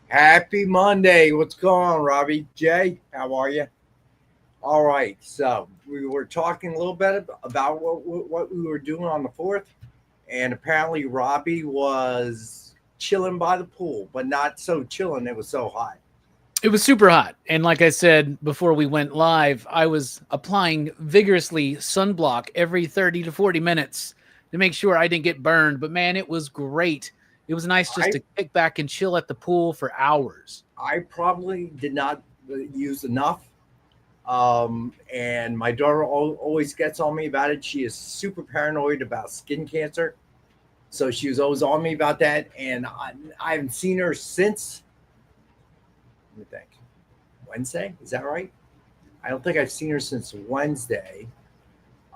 Happy Monday. What's going on, Robbie? Jay, how are you? All right. So we were talking a little bit about what we were doing on the 4th, and apparently Robbie was chilling by the pool, but not so chilling. It was so hot. It was super hot. And like I said before we went live, I was applying vigorously sunblock every 30 to 40 minutes to make sure I didn't get burned. But man, it was great. It was nice just I to kick back and chill at the pool for hours. I probably did not use enough. And my daughter always gets on me about it. She is super paranoid about skin cancer. So she was always on me about that. And I haven't seen her since, let me think, Wednesday. Is that right? I don't think I've seen her since Wednesday.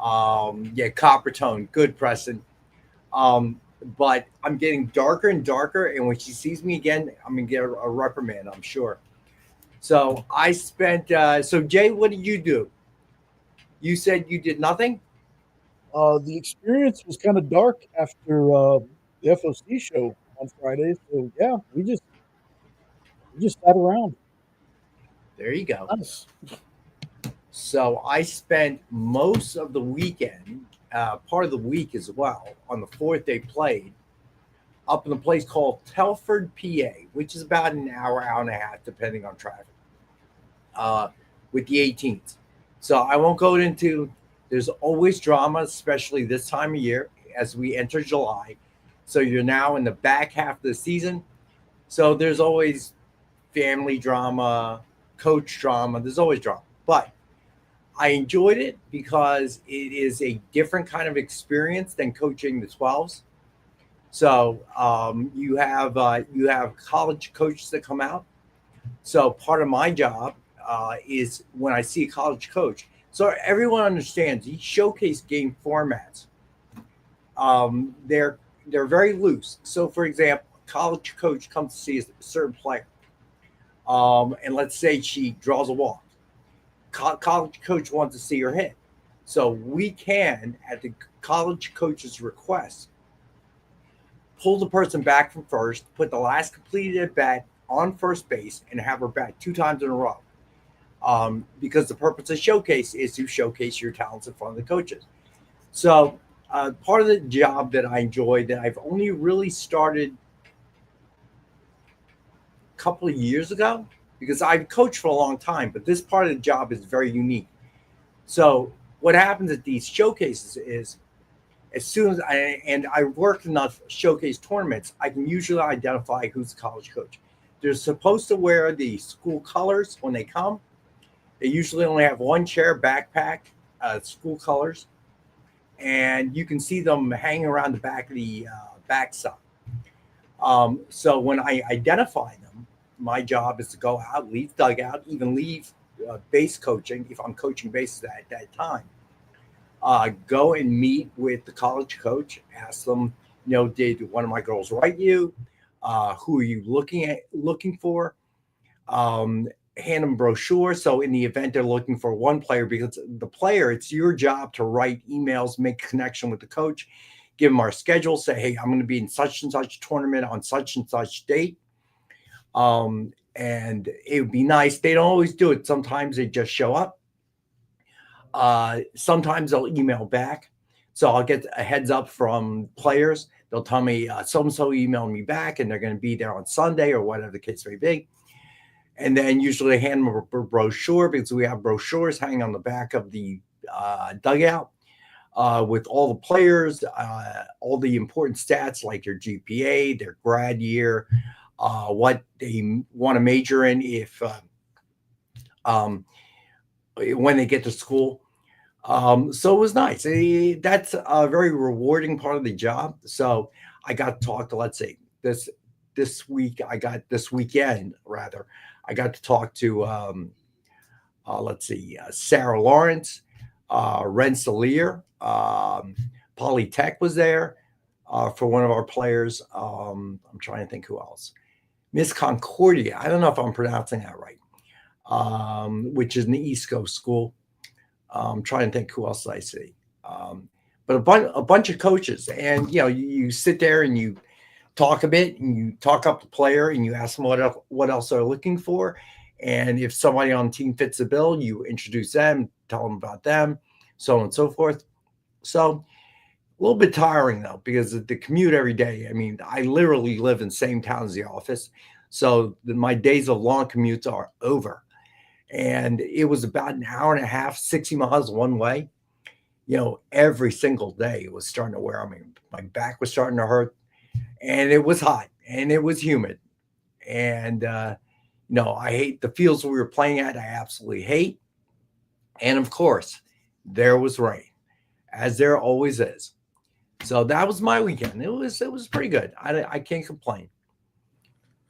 Yeah, copper tone. Good, Preston. Um, but I'm getting darker and darker. And when she sees me again, I'm going to get a reprimand, I'm sure. So I spent, so Jay, what did you do? You said you did nothing? The experience was kind of dark after the FOC show on Friday. So yeah, we just sat around. There you go. Nice. So I spent most of the weekend, part of the week as well, on the 4th they played up in a place called Telford, PA, which is about an hour and a half, depending on traffic, uh, with the 18th. So I won't go into, there's always drama, especially this time of year as we enter July. So you're now in the back half of the season. So there's always family drama, coach drama, there's always drama. But I enjoyed it because it is a different kind of experience than coaching the 12s. So you have college coaches that come out. So part of my job is when I see a college coach. So everyone understands these showcase game formats. Um, they're they're very loose. So for example, a college coach comes to see a certain player, and let's say she draws a walk. College coach wants to see her hit. So we can, at the college coach's request, pull the person back from first, put the last completed at bat on first base, and have her bat 2 times in a row. Because the purpose of showcase is to showcase your talents in front of the coaches. So part of the job that I enjoyed that I've only really started a couple of years ago because I've coached for a long time, but this part of the job is very unique. So what happens at these showcases is as soon as I work enough showcase tournaments, I can usually identify who's the college coach. They're supposed to wear the school colors when they come. They usually only have one chair, backpack, school colors, and you can see them hanging around the back of the backside. So when I identify them, my job is to go out, leave dugout, even leave base coaching if I'm coaching bases at that time. Go and meet with the college coach. Ask them, did one of my girls write you? Who are you looking for? Um, Hand them brochure. So in the event they're looking for one player, because the player, it's your job to write emails, make a connection with the coach, give them our schedule, say, hey, I'm going to be in such and such tournament on such and such date. And it would be nice. They don't always do it. Sometimes they just show up. Sometimes they'll email back. So I'll get a heads up from players. They'll tell me so and so emailed me back and they're going to be there on Sunday or whatever the case may be. And then usually hand them a brochure because we have brochures hanging on the back of the dugout with all the players, all the important stats like their GPA, their grad year, what they want to major in if um, when they get to school. So it was nice. That's a very rewarding part of the job. So I got to talk to, let's see, this week I got this weekend rather. I got to talk to let's see, Sarah Lawrence, Rensselaer, Polytech was there for one of our players. I'm trying to think who else. Miss Concordia. I don't know if I'm pronouncing that right, which is an East Coast school. I'm trying to think who else I see. But a bunch of coaches, and you sit there and you talk a bit, and you talk up the player, and you ask them what else they're looking for. And if somebody on the team fits the bill, you introduce them, tell them about them, so on and so forth. So a little bit tiring though, because the commute every day. I mean, I literally live in the same town as the office. So my days of long commutes are over. And it was about an hour and a half, 60 miles one way. Every single day it was starting to wear on me. My back was starting to hurt, and it was hot and it was humid. And, I hate the fields we were playing at. I absolutely hate. And of course, there was rain, as there always is. So that was my weekend. It was pretty good. I can't complain.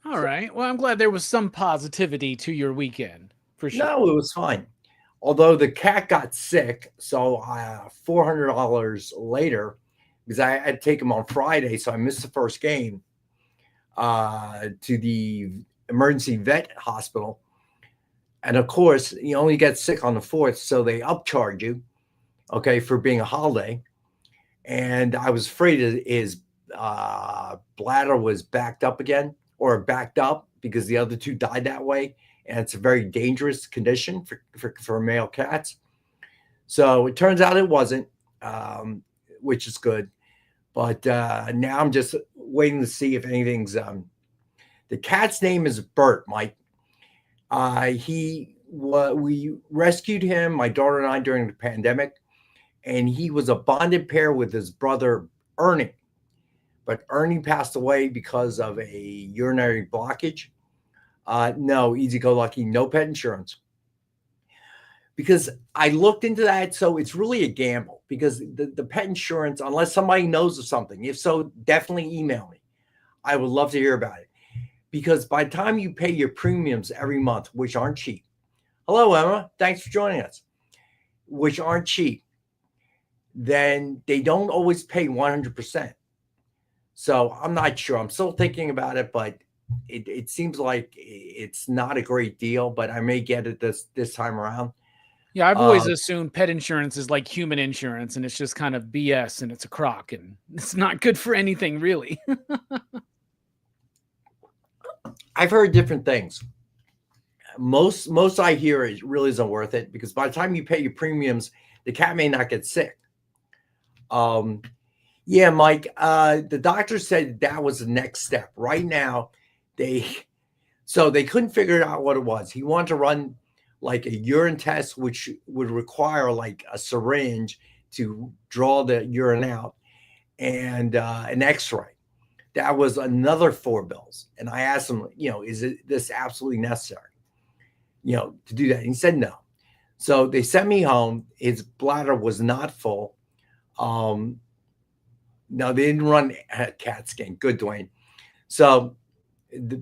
All right. Well, I'm glad there was some positivity to your weekend, for sure. No, it was fine. Although the cat got sick, so $400 later, because I had to take him on Friday, so I missed the first game to the emergency vet hospital. And of course, you only get sick on the 4th, so they upcharge you, okay, for being a holiday. And I was afraid his bladder was backed up again, or backed up, because the other two died that way. And it's a very dangerous condition for male cats. So it turns out it wasn't, which is good. But now I'm just waiting to see if anything's. The cat's name is Bert, Mike. We rescued him, my daughter and I, during the pandemic, and he was a bonded pair with his brother Ernie. But Ernie passed away because of a urinary blockage. No, easy-go-lucky, no pet insurance. Because I looked into that, so it's really a gamble. Because the pet insurance, unless somebody knows of something, if so, definitely email me. I would love to hear about it. Because by the time you pay your premiums every month, which aren't cheap. Hello, Emma. Thanks for joining us. Which aren't cheap. Then they don't always pay 100%. So I'm not sure. I'm still thinking about it, but it seems like it's not a great deal, but I may get it this time around. Yeah, I've always assumed pet insurance is like human insurance, and it's just kind of BS, and it's a crock, and it's not good for anything, really. I've heard different things. Most I hear it really isn't worth it, because by the time you pay your premiums, the cat may not get sick. Yeah, Mike, the doctor said that was the next step. Right now, they couldn't figure out what it was. He wanted to run like a urine test, which would require like a syringe to draw the urine out, and an x-ray. That was another $4 And I asked him, is this absolutely necessary, to do that? And he said no. So they sent me home. His bladder was not full. No, they didn't run a CAT scan. Good, Dwayne. So,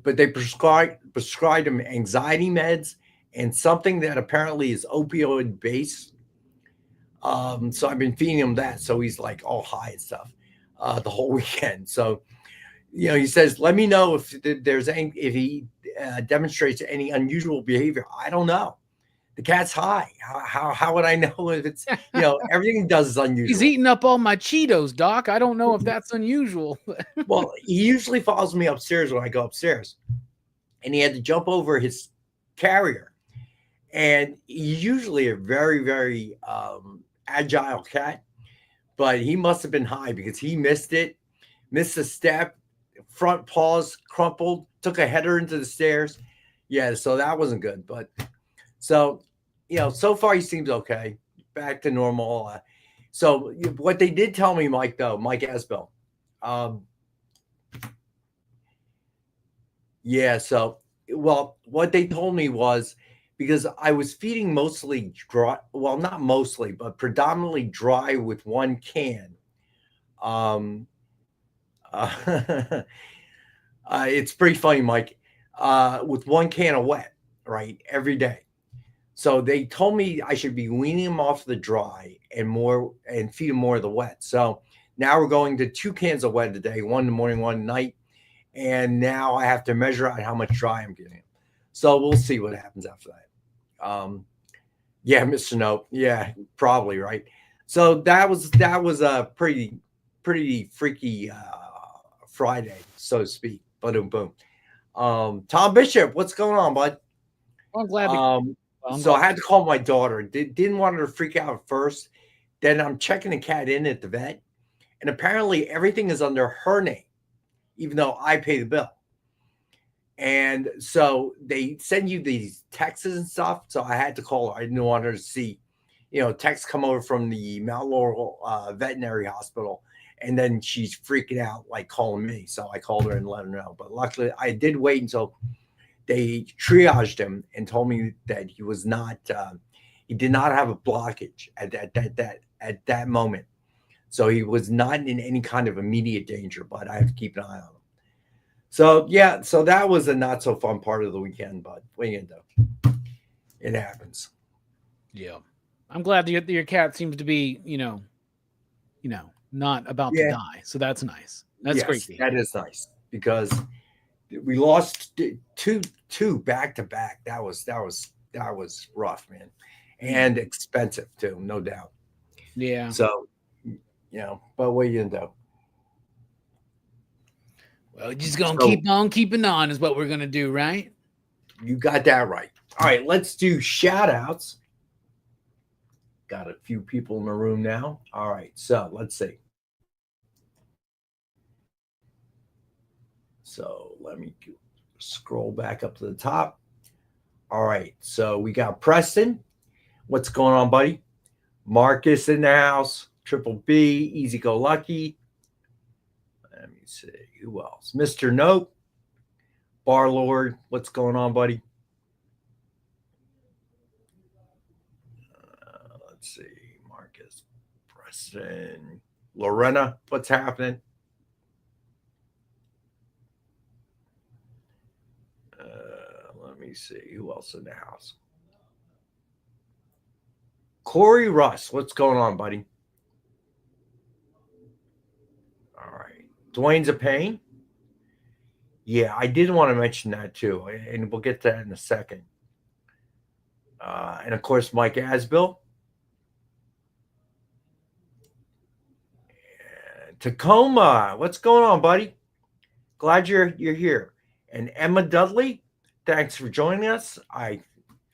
but they prescribed him anxiety meds and something that apparently is opioid based. So I've been feeding him that. So he's like all high and stuff the whole weekend. So, he says, let me know if he demonstrates any unusual behavior. I don't know. The cat's high. How would I know if it's, everything he does is unusual. He's eating up all my Cheetos, Doc. I don't know if that's unusual. Well, he usually follows me upstairs when I go upstairs. And he had to jump over his carrier. And he's usually a very, very agile cat. But he must have been high, because he missed a step, front paws crumpled, took a header into the stairs. Yeah, so that wasn't good. But so, so far he seems okay, back to normal. So what they did tell me, Mike Asbell. Yeah, so, well, what they told me was, because I was feeding mostly dry, well, not mostly, but predominantly dry with one can. It's pretty funny, Mike, with one can of wet, right, every day. So they told me I should be weaning them off the dry and feed them more of the wet. So now we're going to 2 cans of wet a day, one in the morning, one at night. And now I have to measure out how much dry I'm getting. So we'll see what happens after that. Yeah, Mr. Nope. Yeah, probably, right. So that was a pretty freaky Friday, so to speak. Boom, boom. Tom Bishop, what's going on, bud? Well, I'm glad. So I had to call my daughter. Didn't want her to freak out at first. Then I'm checking the cat in at the vet, and apparently everything is under her name, even though I pay the bill. And so they send you these texts and stuff. So I had to call her. I didn't want her to see, texts come over from the Mount Laurel Veterinary Hospital. And then she's freaking out, like calling me. So I called her and let her know. But luckily, I did wait until they triaged him and told me that he was not, he did not have a blockage at that moment. So he was not in any kind of immediate danger, but I have to keep an eye on him. So, yeah, so that was a not so fun part of the weekend, but what are you gonna do? It happens. Yeah. I'm glad that your cat seems to be, not about to die. So that's nice. That's great. That is nice because we lost two back to back. That was rough, man, and expensive too, no doubt. Yeah. So, but what are you gonna do? Well, just gonna keep on keeping on is what we're gonna do, right? You got that right. All right, let's do shout outs. Got a few people in the room now. All right, so let's see. So let me scroll back up to the top. All right, so we got Preston. What's going on, buddy? Marcus in the house. Triple B, Easy Go Lucky. Let me see. Who else? Mr. Nope. Bar Lord. What's going on, buddy? Let's see. Marcus, Preston, Lorena. What's happening? Let me see. Who else in the house? Corey Russ. What's going on, buddy? All right. Dwayne's a pain. Yeah, I did want to mention that too, and we'll get to that in a second. And of course, Mike Asbill. And Tacoma, what's going on, buddy? Glad you're here. And Emma Dudley, thanks for joining us. I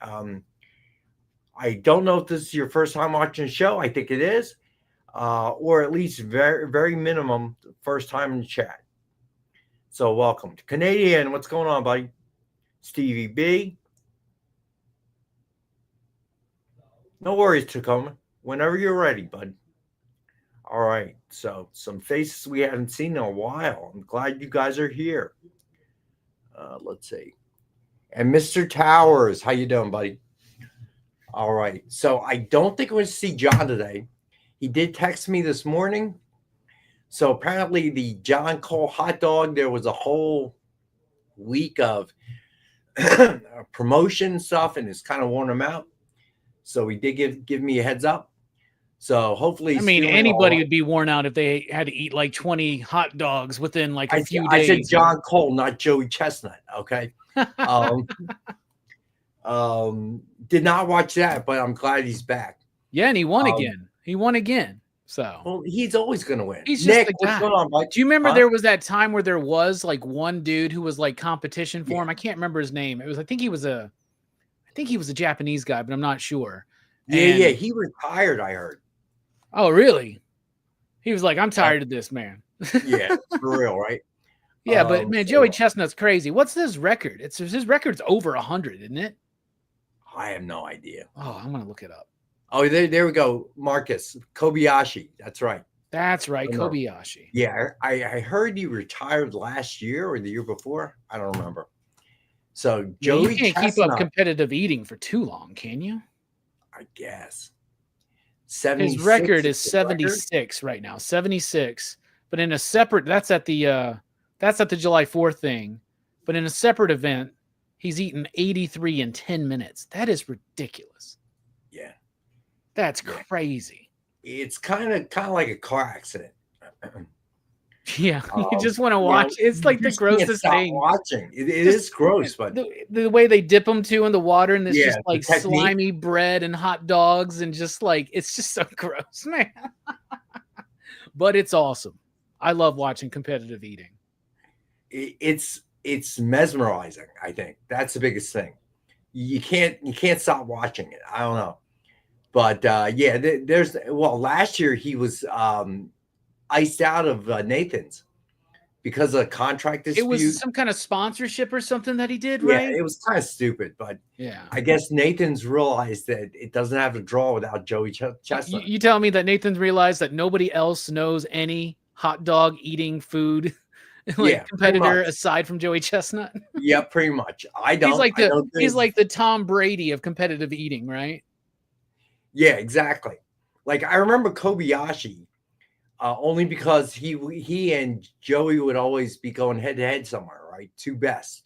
don't know if this is your first time watching the show. I think it is. Or at least very, very minimum first time in the chat. So welcome. Canadian, what's going on, buddy? Stevie B. No worries, Tacoma. Whenever you're ready, bud. All right. So some faces we haven't seen in a while. I'm glad you guys are here. Let's see. And Mr. Towers, how you doing, buddy? All right. So I don't think we're going to see John today. He did text me this morning. So apparently the John Cole hot dog, there was a whole week of promotion stuff, and it's kind of worn him out. So he did give me a heads up. So hopefully, anybody would be worn out if they had to eat like 20 hot dogs within like a few days. I said John Cole, not Joey Chestnut. Okay. Did not watch that, but I'm glad he's back. Yeah, and he won again. He won again. So well, he's always going to win. He's Nick, just what's going on, Mike? Do you remember there was that time where there was like one dude who was like competition for him? I can't remember his name. It was I think he was a Japanese guy, but I'm not sure. Yeah, he retired, I heard. Oh, really? He was like, I'm tired of this, man. Yeah, for real, right? Yeah, but man, Joey Chestnut's crazy. What's his record? His record's over 100, isn't it? I have no idea. Oh, I'm gonna look it up. Oh, there we go. Marcus Kobayashi. That's right. That's right, Kobayashi. Yeah, I heard he retired last year or the year before. I don't remember. So Joey, you can't keep up competitive eating for too long, can you? I guess. His record is 76 right now. 76, but in a separate. That's at the July 4th thing, but in a separate event, he's eaten 83 in 10 minutes. That is ridiculous. Yeah. That's crazy. It's kind of like a car accident. Yeah, you just want to watch. It's like the grossest thing. Watching it is gross, but the way they dip them too in the water, and this just like slimy bread and hot dogs, and just like it's just so gross, man. But it's awesome. I love watching competitive eating. it's mesmerizing. I think that's the biggest thing. You can't stop watching it. I don't know, but yeah, there's last year he was iced out of Nathan's because of a contract It was dispute. some kind of sponsorship or something that he did, Yeah, right? it was kind of stupid, but Yeah. I guess Nathan's realized that it doesn't have to draw without Joey Chestnut. You tell me that Nathan's realized that nobody else knows any hot dog eating food Yeah, competitor aside from Joey Chestnut. Yeah, pretty much. I don't. He's like the Tom Brady of competitive eating, right? Yeah, exactly. Like I remember Kobayashi, only because he and Joey would always be going head to head somewhere, right? Two best.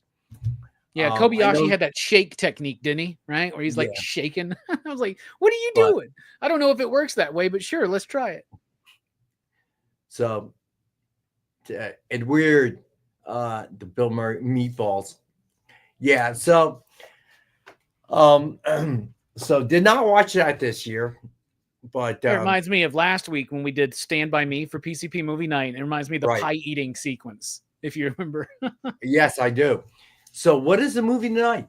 Yeah, Kobayashi had that shake technique, didn't he? Right, where he's like shaking. I was like, "What are you doing?" I don't know if it works that way, but sure, let's try it. So, and weird, the Bill Murray meatballs. Yeah. So, so did not watch that this year, but it reminds me of last week when we did Stand By Me for PCP movie night. It reminds me of the pie eating sequence, if you remember. Yes, I do. So what is the movie tonight?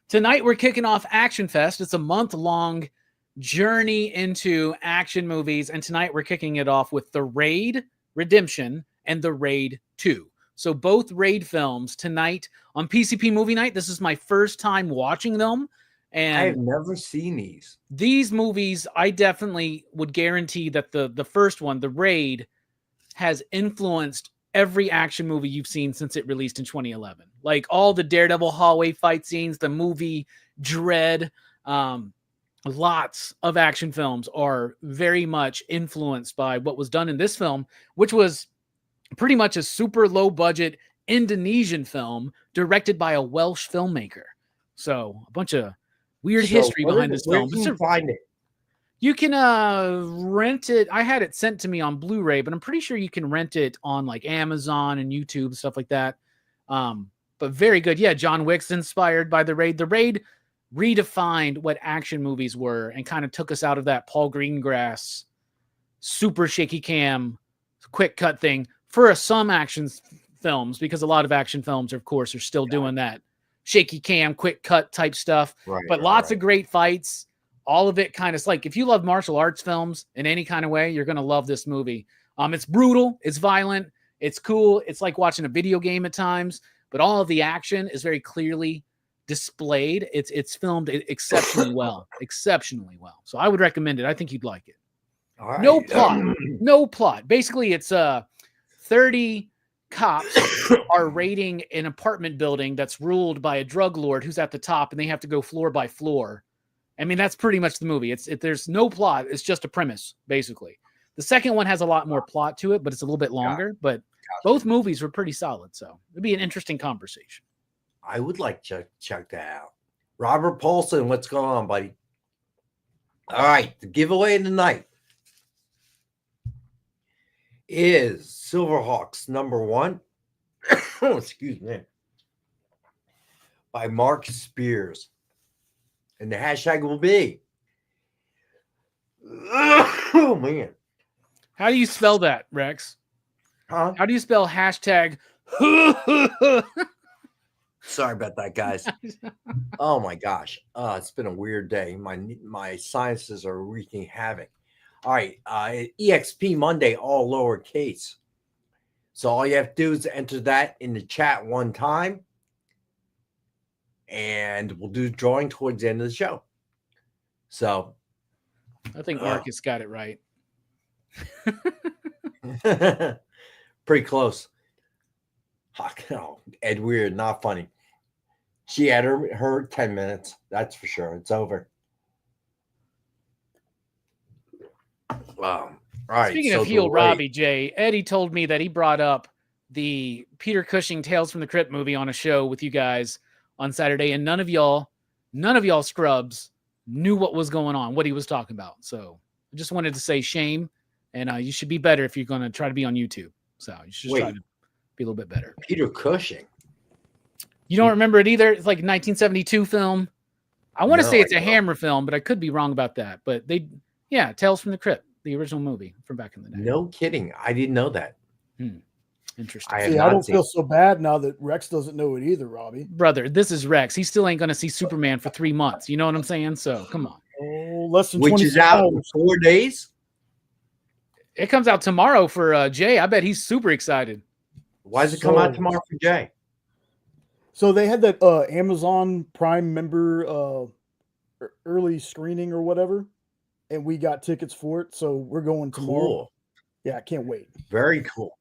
Tonight we're kicking off Action Fest. It's a month-long journey into action movies, and tonight we're kicking it off with The Raid Redemption and The Raid 2. So both Raid films tonight on PCP movie night. This is my first time watching them. And I have never seen these. These movies, I definitely would guarantee that the first one, The Raid, has influenced every action movie you've seen since it released in 2011. Like all the Daredevil hallway fight scenes, the movie Dread, lots of action films are very much influenced by what was done in this film, which was pretty much a super low budget Indonesian film directed by a Welsh filmmaker. So a bunch of weird history behind this film. Where can you find it? You can rent it. I had it sent to me on Blu-ray, but I'm pretty sure you can rent it on like Amazon and YouTube, stuff like that. But very good. Yeah, John Wick's inspired by The Raid. The Raid redefined what action movies were and kind of took us out of that Paul Greengrass super shaky cam, quick cut thing for some action films, because a lot of action films, of course, are still doing that shaky cam, quick cut type stuff. But lots of great fights. All of it kind of like, if you love martial arts films in any kind of way, you're going to love this movie. It's brutal. It's violent. It's cool. It's like watching a video game at times, but all of the action is very clearly displayed. It's filmed exceptionally well, exceptionally well. So I would recommend it. I think you'd like it. All right. No plot. Basically, it's 30 cops are raiding an apartment building that's ruled by a drug lord who's at the top, and they have to go floor by floor. I mean, that's pretty much the movie. There's no plot. It's just a premise, basically. The second one has a lot more plot to it, but it's a little bit longer. But both movies were pretty solid, so it'd be an interesting conversation. I would like to check that out. Robert Paulson, what's going on, buddy? All right, the giveaway of the night is Silverhawks #1. Excuse me. By Mark Spears. And the hashtag will be, oh man. How do you spell that, Rex? Huh? How do you spell hashtag? Sorry about that, guys. Oh my gosh. It's been a weird day. My sinuses are wreaking havoc. All right. EXP Monday, all lowercase. So all you have to do is enter that in the chat one time. And we'll do drawing towards the end of the show. So I think Marcus got it right. Pretty close. Oh, Ed Weird, not funny. She had her 10 minutes. That's for sure. It's over. All right. Speaking of heel Robbie, Jay, Eddie told me that he brought up the Peter Cushing Tales from the Crypt movie on a show with you guys on Saturday, and none of y'all scrubs knew what was going on, what he was talking about. So I just wanted to say shame, and you should be better if you're going to try to be on YouTube. So you should try to be a little bit better. Peter Cushing. You don't remember it either? It's like a 1972 film. I want to say it's a Hammer film, but I could be wrong about that. But Tales from the Crypt, the original movie from back in the day. No kidding. I didn't know that. Interesting. I have See, I not don't seen. feel so bad now that Rex doesn't know it either, Robbie. Brother, this is Rex. He still ain't going to see Superman for 3 months. You know what I'm saying? So come on. Oh, less than Which is 24 out in hours. 4 days. It comes out tomorrow for Jay. I bet he's super excited. Why does it come out So- tomorrow for Jay? So they had that Amazon Prime member early screening or whatever, and we got tickets for it. So we're going tomorrow. Cool. Yeah, I can't wait. Very cool.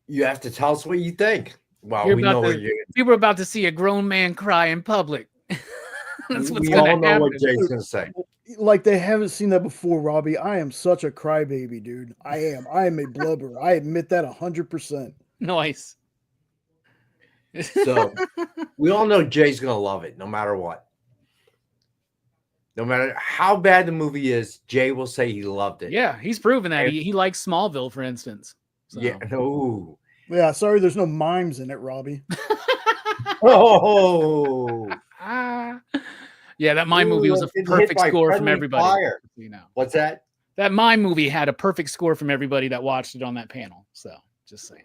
You have to tell us what you think. Well, You're we about know to- what you. People are about to see a grown man cry in public. That's what's We going all to know happen. what Jay's going to say. Like they haven't seen that before, Robbie. I am such a crybaby, dude. I am. I am a blubber. I admit that 100%. Nice. So we all know Jay's going to love it no matter what. No matter how bad the movie is, Jay will say he loved it. Yeah, he's proven that. He likes Smallville, for instance. So. Yeah. No. Yeah, sorry, there's no mimes in it, Robbie. Oh. Yeah, that Mime movie was a Ooh, it's hit perfect by score from friendly everybody. fire. You know, What's that? that Mime movie had a perfect score from everybody that watched it on that panel. So, just saying.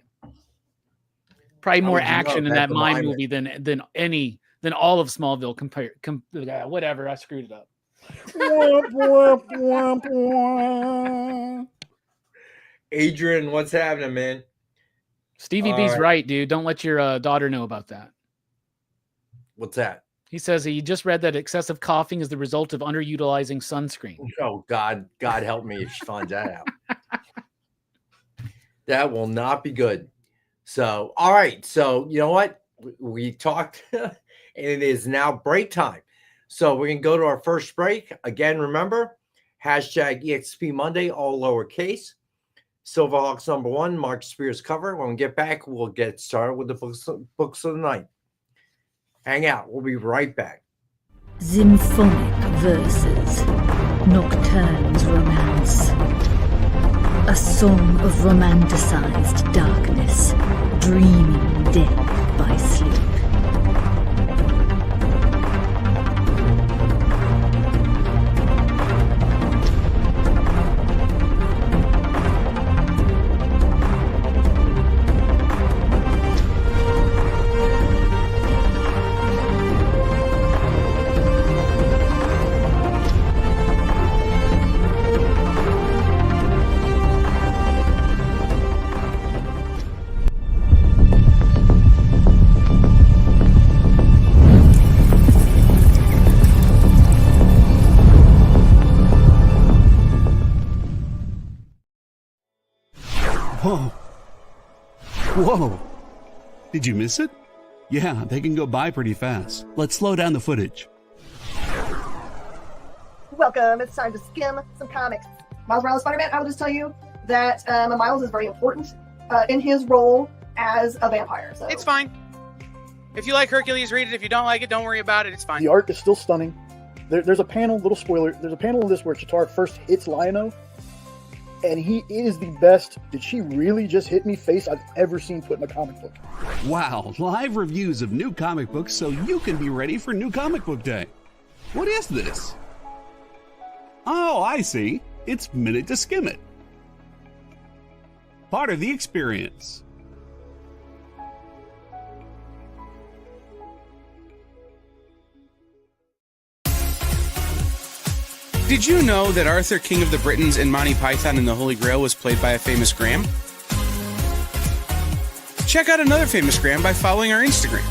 Probably How more would you know action in that's that the Mime Mime? movie than all of Smallville. Whatever, I screwed it up. Womp, womp, womp, womp. Adrian, what's happening, man? Stevie All B's right. right, dude. Don't let your daughter know about that. What's that? He says he just read that excessive coughing is the result of underutilizing sunscreen. Oh, God help me if she finds that out. That will not be good. So, all right. So, you know what? We talked, and it is now break time. So, we're going to go to our first break. Again, remember, hashtag EXP Monday, all lowercase. Silverhawks #1, Mark Spears cover. When we get back, we'll get started with the books of the night. Hang out. We'll be right back. Symphonic verses, Nocturne's romance. A song of romanticized darkness, dreaming death by sleep. Whoa. Whoa. Did you miss it? Yeah, they can go by pretty fast. Let's slow down the footage. Welcome. It's time to skim some comics. Miles Morales Spider-Man, I will just tell you that Miles is very important in his role as a vampire. So It's fine. If you like Hercules, read it. If you don't like it, don't worry about it. It's fine. The art is still stunning. There's a panel, little spoiler, there's a panel in this where Chitauri first hits Lion-O, and he is the best "did she really just hit me" face I've ever seen put in a comic book. Wow, live reviews of new comic books so you can be ready for New Comic Book Day. What is this? Oh, I see. It's Minute to Skim It. Part of the experience. Did you know that Arthur, King of the Britons, in Monty Python and the Holy Grail was played by a famous Graham? Check out another famous Graham by following our Instagram.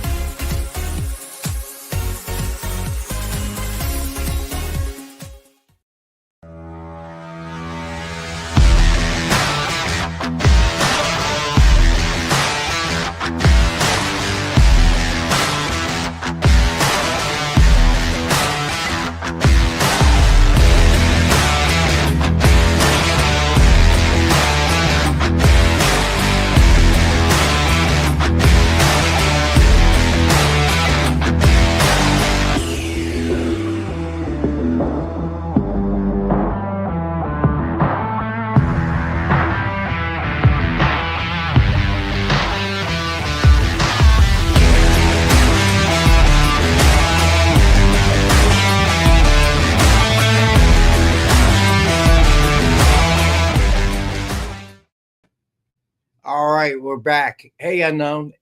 right, we're back. Hey, Unknown.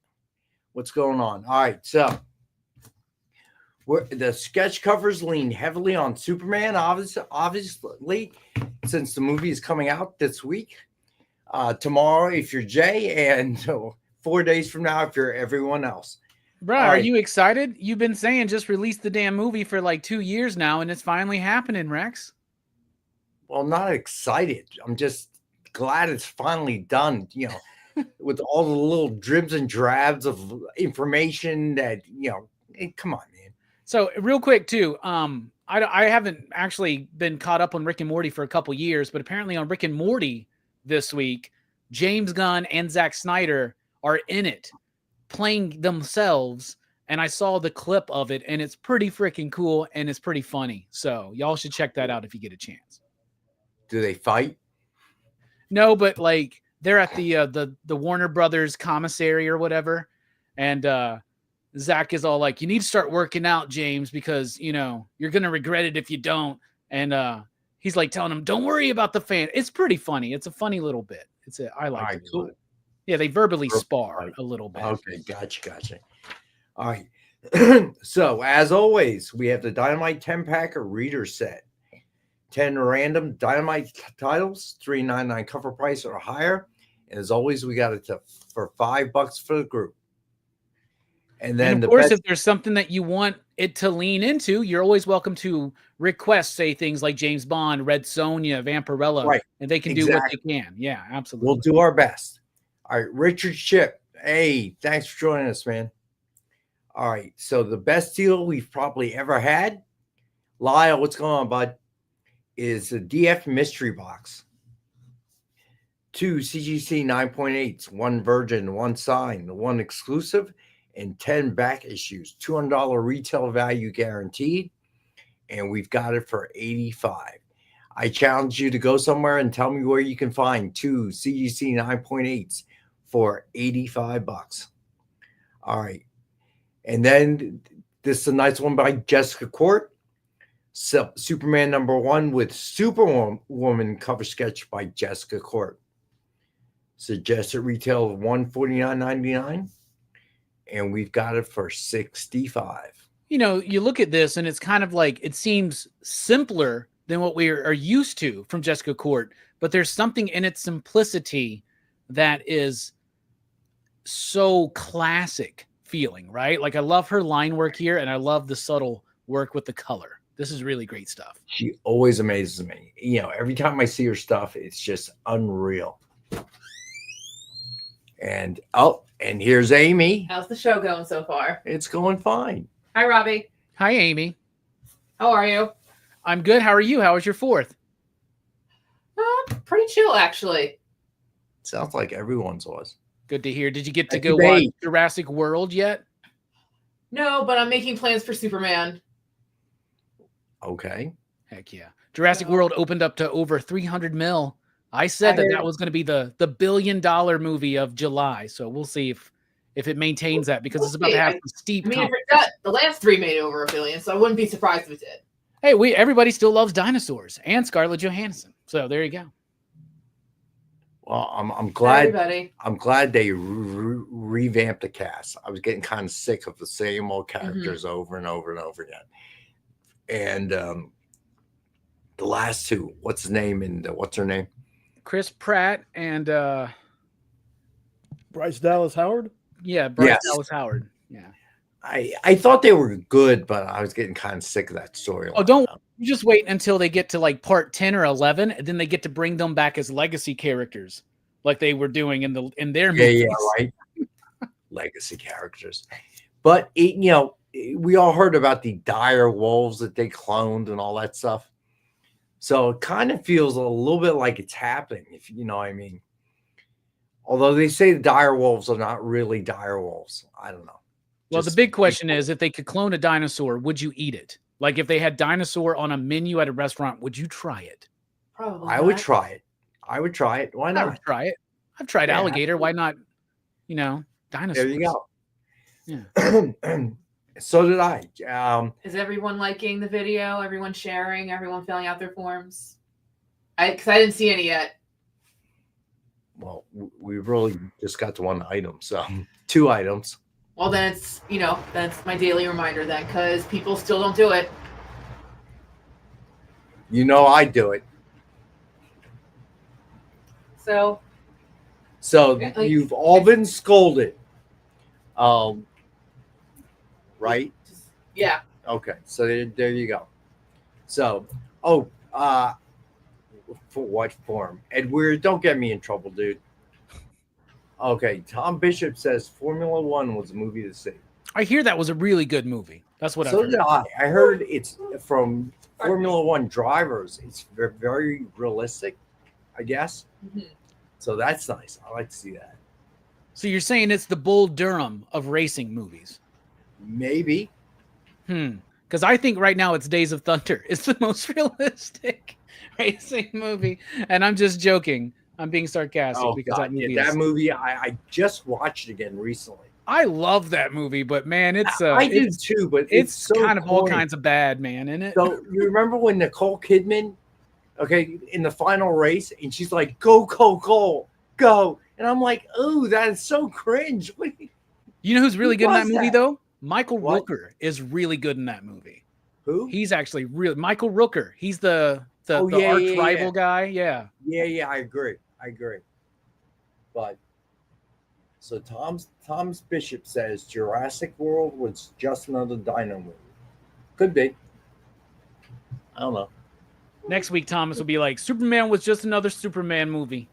What's going on? All right, so the sketch covers lean heavily on Superman, obviously, since the movie is coming out this week. Tomorrow, if you're Jay, and 4 days from now, if you're everyone else. Bro, are you excited? You've been saying just release the damn movie for like 2 years now, and it's finally happening, Rex. Well, I'm not excited. I'm just glad it's finally done, with all the little dribs and drabs of information that, come on, man. So real quick too, I haven't actually been caught up on Rick and Morty for a couple years, but apparently on Rick and Morty this week, James Gunn and Zack Snyder are in it, playing themselves, and I saw the clip of it, and it's pretty freaking cool, and it's pretty funny. So y'all should check that out if you get a chance. Do they fight? No, but like they're at the Warner Brothers commissary or whatever, and Zach is all like, "You need to start working out, James, because you're gonna regret it if you don't." And he's like telling him, "Don't worry about the fan." It's pretty funny. It's a funny little bit. I like it. Cool. Yeah, they verbally spar a little bit. Okay, gotcha. All right. So as always, we have the Dynamite 10-packer reader set. 10 random Dynamite titles, $3.99 cover price or higher. And as always, we got it for $5 for the group. And then, of course, if there's something that you want it to lean into, you're always welcome to request, say things like James Bond, Red Sonja, Vampirella, right? And they can do what they can. Yeah, absolutely. We'll do our best. All right, Richard Ship. Hey, thanks for joining us, man. All right, so the best deal we've probably ever had, Lyle, what's going on, bud? Is a DF mystery box. 2 CGC 9.8s, 1 Virgin, 1 signed, 1 exclusive, and 10 back issues. $200 retail value guaranteed, and we've got it for $85. I challenge you to go somewhere and tell me where you can find 2 CGC 9.8s for $85. All right, and then this is a nice one by Jessica Court. Superman #1 with Superwoman cover sketch by Jessica Court. Suggested retail of $149.99, and we've got it for $65. You look at this, and it's kind of like it seems simpler than what we are used to from Jessica Court, but there's something in its simplicity that is so classic feeling, right? Like I love her line work here, and I love the subtle work with the color. This is really great stuff. She always amazes me. Every time I see her stuff, it's just unreal. And here's Amy. How's the show going so far? It's going fine. Hi, Robbie. Hi, Amy. How are you? I'm good. How are you? How was your 4th? Pretty chill, actually. Sounds like everyone's was. Good to hear. Did you get to go watch Jurassic World yet? No, but I'm making plans for Superman. Okay. Heck yeah. Jurassic World opened up to over 300 mil. I said that was going to be the $1 billion movie of July. So we'll see if it maintains that, because it's about to have some steep. I mean, the last 3 made over $1 billion, so I wouldn't be surprised if it did. Hey, everybody still loves dinosaurs and Scarlett Johansson. So there you go. Well, I'm glad. Everybody. I'm glad they revamped the cast. I was getting kind of sick of the same old characters over and over and over again. And the last two, what's his name and what's her name? Chris Pratt and Bryce Dallas Howard. Yeah, Bryce Dallas Howard. Yeah, I thought they were good, but I was getting kind of sick of that story. Oh, don't you just wait until they get to like part 10 or 11, and then they get to bring them back as legacy characters, like they were doing in their movies. Yeah, right. Legacy characters, but we all heard about the dire wolves that they cloned and all that stuff. So it kind of feels a little bit like it's happening, if you know what I mean. Although they say the dire wolves are not really dire wolves. I don't know. Well, the big question is, if they could clone a dinosaur, would you eat it? Like if they had dinosaur on a menu at a restaurant, would you try it? Probably. I would try it. Why not? I would try it. I've tried alligator. Why not? Dinosaurs. There you go. Yeah. So did I. Is everyone liking the video? Everyone sharing? Everyone filling out their forms? Because I didn't see any yet. Well, we really just got to one item, so 2 items. Well, then it's, that's my daily reminder then, because people still don't do it. I do it. So You've all been scolded. Right? Yeah. Okay, so there you go. So, for what form? Edward, don't get me in trouble, dude. Okay, Tom Bishop says Formula One was a movie to see. I hear that was a really good movie. That's what I heard. Did I. I heard it's from Formula One drivers. It's very, very realistic, I guess. Mm-hmm. So that's nice. I like to see that. So you're saying it's the Bull Durham of racing movies? Maybe. Because I think right now it's Days of Thunder. It's the most realistic racing movie. And I'm just joking. I'm being sarcastic because God. that movie, I just watched it again recently. I love that movie, but man, it's I do too, but it's so kind of all corny. kinds of bad, man, isn't it? So you remember when Nicole Kidman, in the final race, and she's like, "Go, go, go, go," and I'm like, "Oh, that is so cringe." You know who's really good in that movie though? Michael What? Rooker is really good in that movie. Who? He's actually real. Michael Rooker. He's the arch rival guy. Yeah. Yeah, I agree. But so Tom's Bishop says Jurassic World was just another dino movie. Could be. I don't know. Next week, Thomas will be like, Superman was just another Superman movie.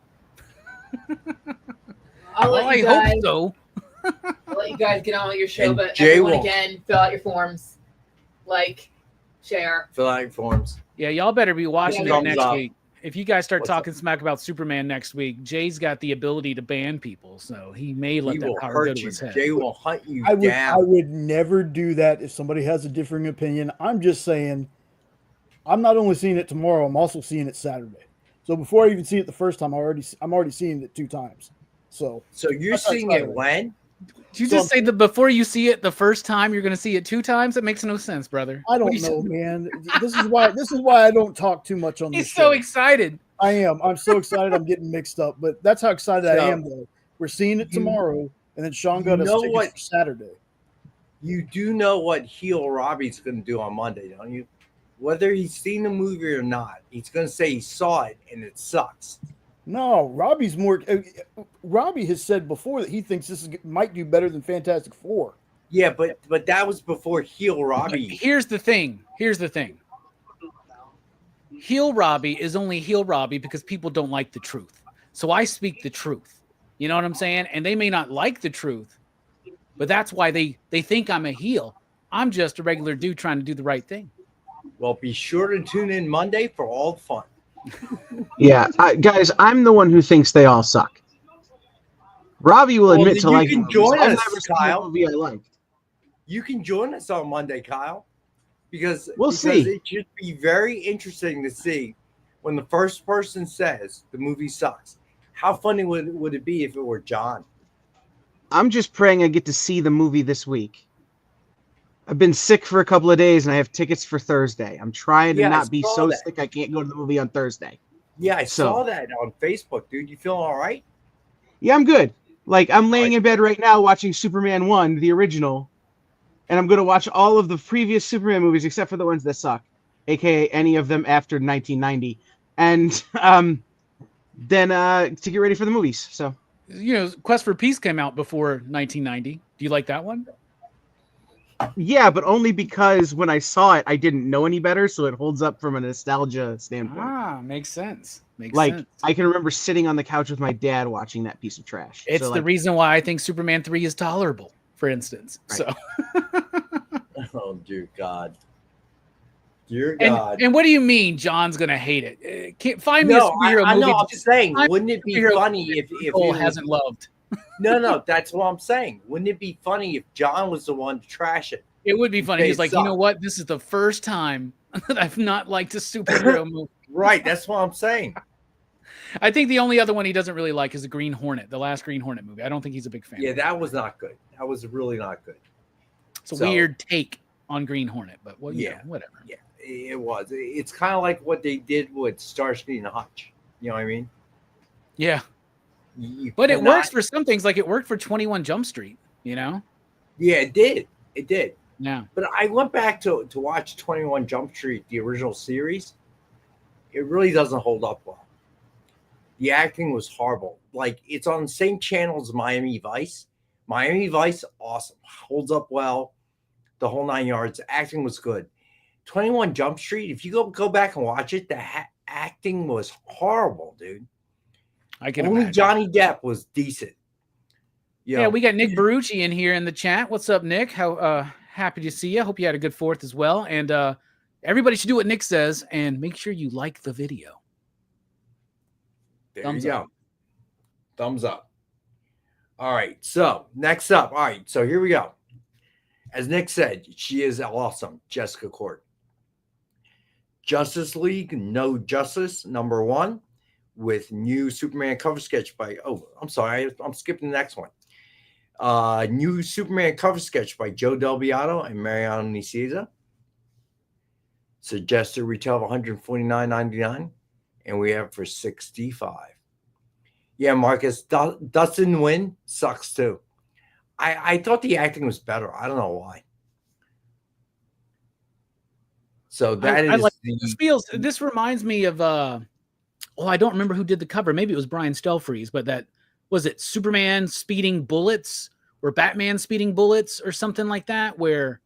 I hope so. I'll let you guys get on with your show, And but Jay everyone won't. again, fill out your forms, like, share. Fill out your forms. Yeah, y'all better be watching Yeah, it next thumbs up. week. If you guys start What's talking smack about Superman next week, Jay's got the ability to ban people, so he may let He that will power go hurt to you. his head. Jay will hunt you I down. would never do that if somebody has a differing opinion. I'm just saying, I'm not only seeing it tomorrow, I'm also seeing it Saturday. So before I even see it the first time, I'm already seeing it 2 times. So you're that's seeing Saturday. it when? Did you just say that before you see it the first time, you're going to see it 2 times? That makes no sense, brother. I don't know, man. This is why I don't talk too much on this He's show. so excited. I am. I'm so excited. I'm getting mixed up, but that's how excited I So, am. Though we're seeing it tomorrow, and then Sean got us know tickets what? for Saturday. You do know what heel Robbie's going to do on Monday, don't you? Whether he's seen the movie or not, he's going to say he saw it and it sucks. No, Robbie's more. Robbie has said before that he thinks this might do better than Fantastic Four. Yeah, but that was before heel Robbie. Here's the thing. Heel Robbie is only heel Robbie because people don't like the truth. So I speak the truth. You know what I'm saying? And they may not like the truth, but that's why they think I'm a heel. I'm just a regular dude trying to do the right thing. Well, be sure to tune in Monday for all the fun. Yeah, guys, I'm the one who thinks they all suck. Robbie will admit to you liking can join movies. I've us, never seen a Kyle. movie I liked. You can join us on Monday, Kyle, because We'll see. It should be very interesting to see when the first person says the movie sucks. How funny would it be if it were John? I'm just praying I get to see the movie this week. I've been sick for a couple of days, and I have tickets for Thursday. I'm trying to Yeah, I not be saw so that. sick I can't go to the movie on Thursday. Yeah, I So- saw that on Facebook, dude. You feeling all right? Yeah, I'm good. Like, I'm laying in bed right now watching Superman 1, the original, and I'm going to watch all of the previous Superman movies except for the ones that suck, aka any of them after 1990, and then to get ready for the movies. So, Quest for Peace came out before 1990. Do you like that one? yeah, but only because when I saw it, I didn't know any better, so it holds up from a nostalgia standpoint. Ah, makes sense. Like, I can remember sitting on the couch with my dad watching that piece of trash. It's So, the reason why I think Superman 3 is tolerable, for instance. Right. So, Oh, dear God. Dear God. and what do you mean John's going to hate it? Can't find me a No, superhero I movie know. I'm just saying, I'm wouldn't it be superhero funny if Cole it hasn't loved? No, that's what I'm saying. Wouldn't it be funny if John was the one to trash it? It would be funny. They He's like, suck. you know what? This is the first time that I've not liked a superhero movie. Right, that's what I'm saying. I think the only other one he doesn't really like is the Green Hornet, the last Green Hornet movie. I don't think he's a big fan. Yeah, that was not good. That was really not good. It's a So- weird take on Green Hornet, but Yeah. whatever. Yeah, it was. It's kind of like what they did with Starsky and Hutch. You know what I mean? Yeah. But it works for some things, like it worked for 21 Jump Street, you know? Yeah, it did. It did. Yeah. But I went back to watch 21 Jump Street, the original series. It really doesn't hold up well. The acting was horrible. Like, it's on the same channel as Miami Vice. Miami Vice, awesome. Holds up well. The whole 9 yards. Acting was good. 21 Jump Street, if you go back and watch it, the acting was horrible, dude. I can Only imagine. Johnny Depp was decent. Yeah, we got Nick Barucci in here in the chat. What's up, Nick? How happy to see you. Hope you had a good 4th as well. And everybody should do what Nick says and make sure you like the video. There you go. Thumbs up. All right. So next up. All right. So here we go. As Nick said, she is awesome. Jessica Court. Justice League No Justice #1 with new Superman cover sketch by. Oh, I'm sorry. I'm skipping the next one. New Superman cover sketch by Joe Del Beato and Mariano Nicieza. Suggested retail of $149.99, and we have for $65. Yeah, Marcus, Dustin Nguyen sucks too. I thought the acting was better. I don't know why. So that is like this reminds me of I don't remember who did the cover. Maybe it was Brian Stelfreeze, but that was it Superman speeding bullets or Batman speeding bullets or something like that, where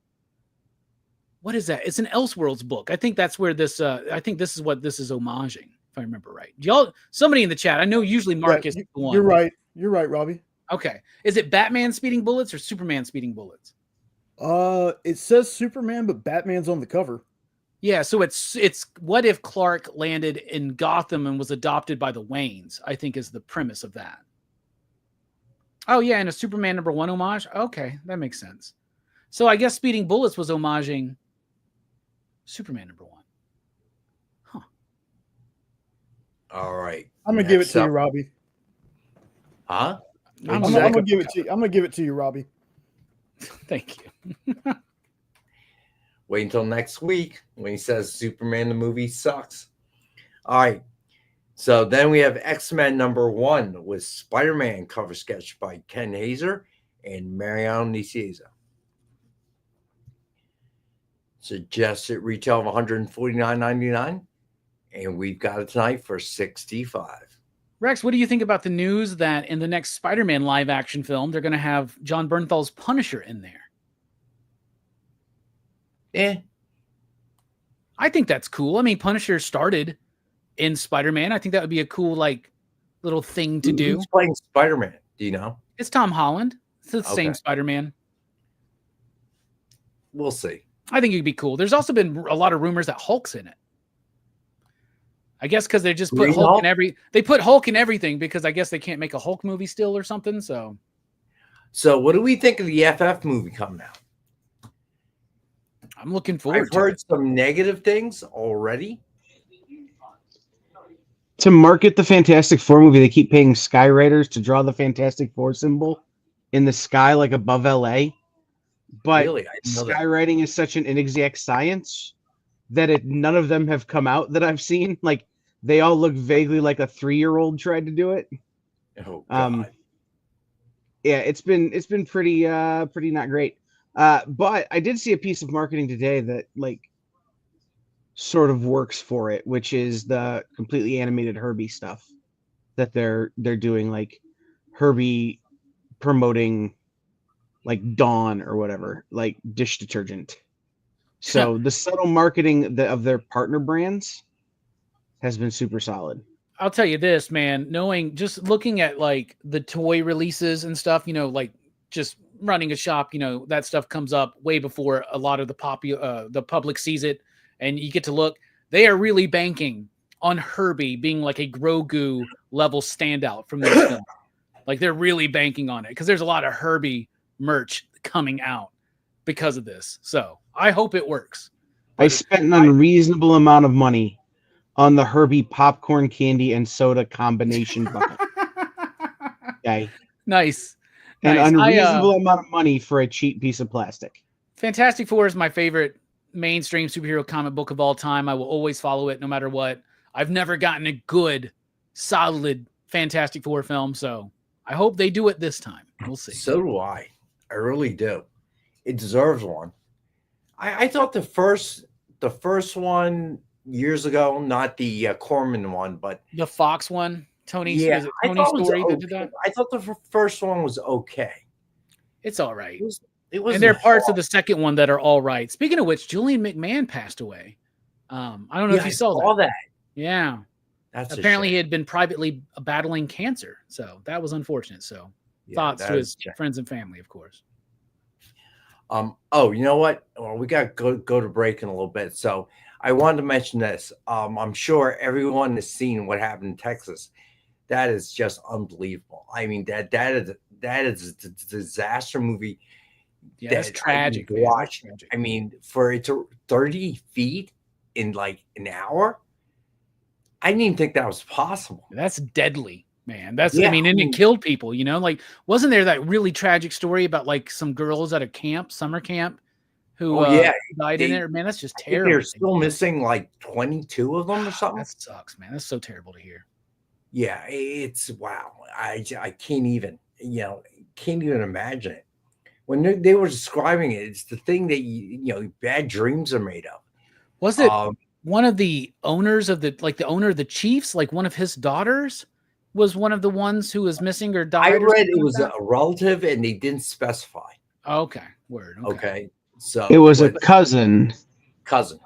what is that? It's an Elseworlds book. I think that's where this I think this is what this is homaging, if I remember right. Y'all, somebody in the chat. I know usually Marcus is the one. You're right. You're right, Robbie. Okay. Is it Batman speeding bullets or Superman speeding bullets? It says Superman, but Batman's on the cover. Yeah, so it's what if Clark landed in Gotham and was adopted by the Waynes, I think is the premise of that. Oh, yeah, and a Superman #1 homage? Okay, that makes sense. So I guess Speeding Bullets was homaging Superman #1. Huh. All right. I'm going to give it to you, Robbie. Huh? I'm going to give it to you. I'm going to give it to you, Robbie. Thank you. Wait until next week when he says Superman the movie sucks. All right. So then we have X-Men #1 with Spider-Man cover sketch by Ken Hazer and Mariano Nicieza. Suggested retail of $149.99, and we've got it tonight for $65. Rex, what do you think about the news that in the next Spider-Man live-action film, they're going to have John Bernthal's Punisher in there? I think that's cool. I mean, Punisher started in Spider-Man. I think that would be a cool, like, little thing to do. Who's playing Spider-Man? Do you know? It's Tom Holland. It's the same Spider-Man. We'll see. I think it'd be cool. There's also been a lot of rumors that Hulk's in it. I guess because they just put Hulk in they put Hulk in everything because I guess they can't make a Hulk movie still or something. So what do we think of the FF movie coming out? I'm looking forward I've heard some negative things already. To market the Fantastic Four movie, they keep paying skywriters to draw the Fantastic Four symbol in the sky, like above LA. But really? skywriting is such an inexact science that none of them have come out that I've seen. Like, they all look vaguely like a 3-year-old tried to do it. Oh, God. Yeah, it's been pretty not great. But I did see a piece of marketing today that like sort of works for it, which is the completely animated Herbie stuff that they're doing, like Herbie promoting like Dawn or whatever, like dish detergent. So the subtle marketing of their partner brands has been super solid. I'll tell you this, man, just looking at like the toy releases and stuff, like just running a shop, that stuff comes up way before a lot of the public sees it, and you get to look. They are really banking on Herbie being like a Grogu level standout from this film. Like they're really banking on it because there's a lot of Herbie merch coming out because of this. So I hope it works. I spent an unreasonable amount of money on the Herbie popcorn candy and soda combination bucket. Okay. Nice. An unreasonable amount of money for a cheap piece of plastic. Fantastic Four is my favorite mainstream superhero comic book of all time. I will always follow it no matter what. I've never gotten a good, solid Fantastic Four film. So I hope they do it this time. We'll see. So do I. I really do. It deserves one. I thought the first one years ago, not the Corman one, but the Fox one, Tony's, yeah, is it Tony's Story that did that? I thought the first one was okay. It's all right. It was, and there are parts of the second one that are all right. Speaking of which, Julian McMahon passed away. I don't know if you saw that. Yeah. That's apparently he had been privately battling cancer. So that was unfortunate. So thoughts to his friends and family, of course. Oh, you know what? Well, we got to go to break in a little bit. So I wanted to mention this. I'm sure everyone has seen what happened in Texas. That is just unbelievable. I mean, that is a disaster movie. Yeah, that's tragic. Watch. I mean, for it to 30 feet in like an hour, I didn't even think that was possible. That's deadly, man. I mean, and it killed people, you know? Like, wasn't there that really tragic story about like some girls at a camp, summer camp, who died in it? Man, that's just terrible. They're still missing like 22 of them or something. That sucks, man. That's so terrible to hear. Yeah, it's wow. I can't even, can't even imagine it. When they were describing it, it's the thing that bad dreams are made of. Was it one of the owners of the owner of the Chiefs, like one of his daughters was one of the ones who was missing or died? I read it was a relative and they didn't specify. Okay, word. Okay. So it was a cousin. Because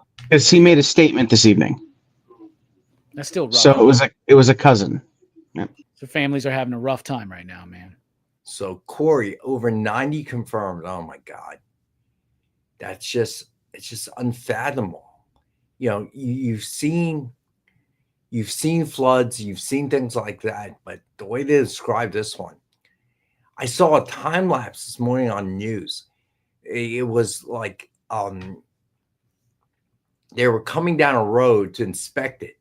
he made a statement this evening. That's still rough. So it was a cousin. Yep. So families are having a rough time right now, man. So Corey, over 90 confirmed. Oh my God. It's just unfathomable. You've seen floods, you've seen things like that, but the way they describe this one, I saw a time lapse this morning on news. It was like they were coming down a road to inspect it,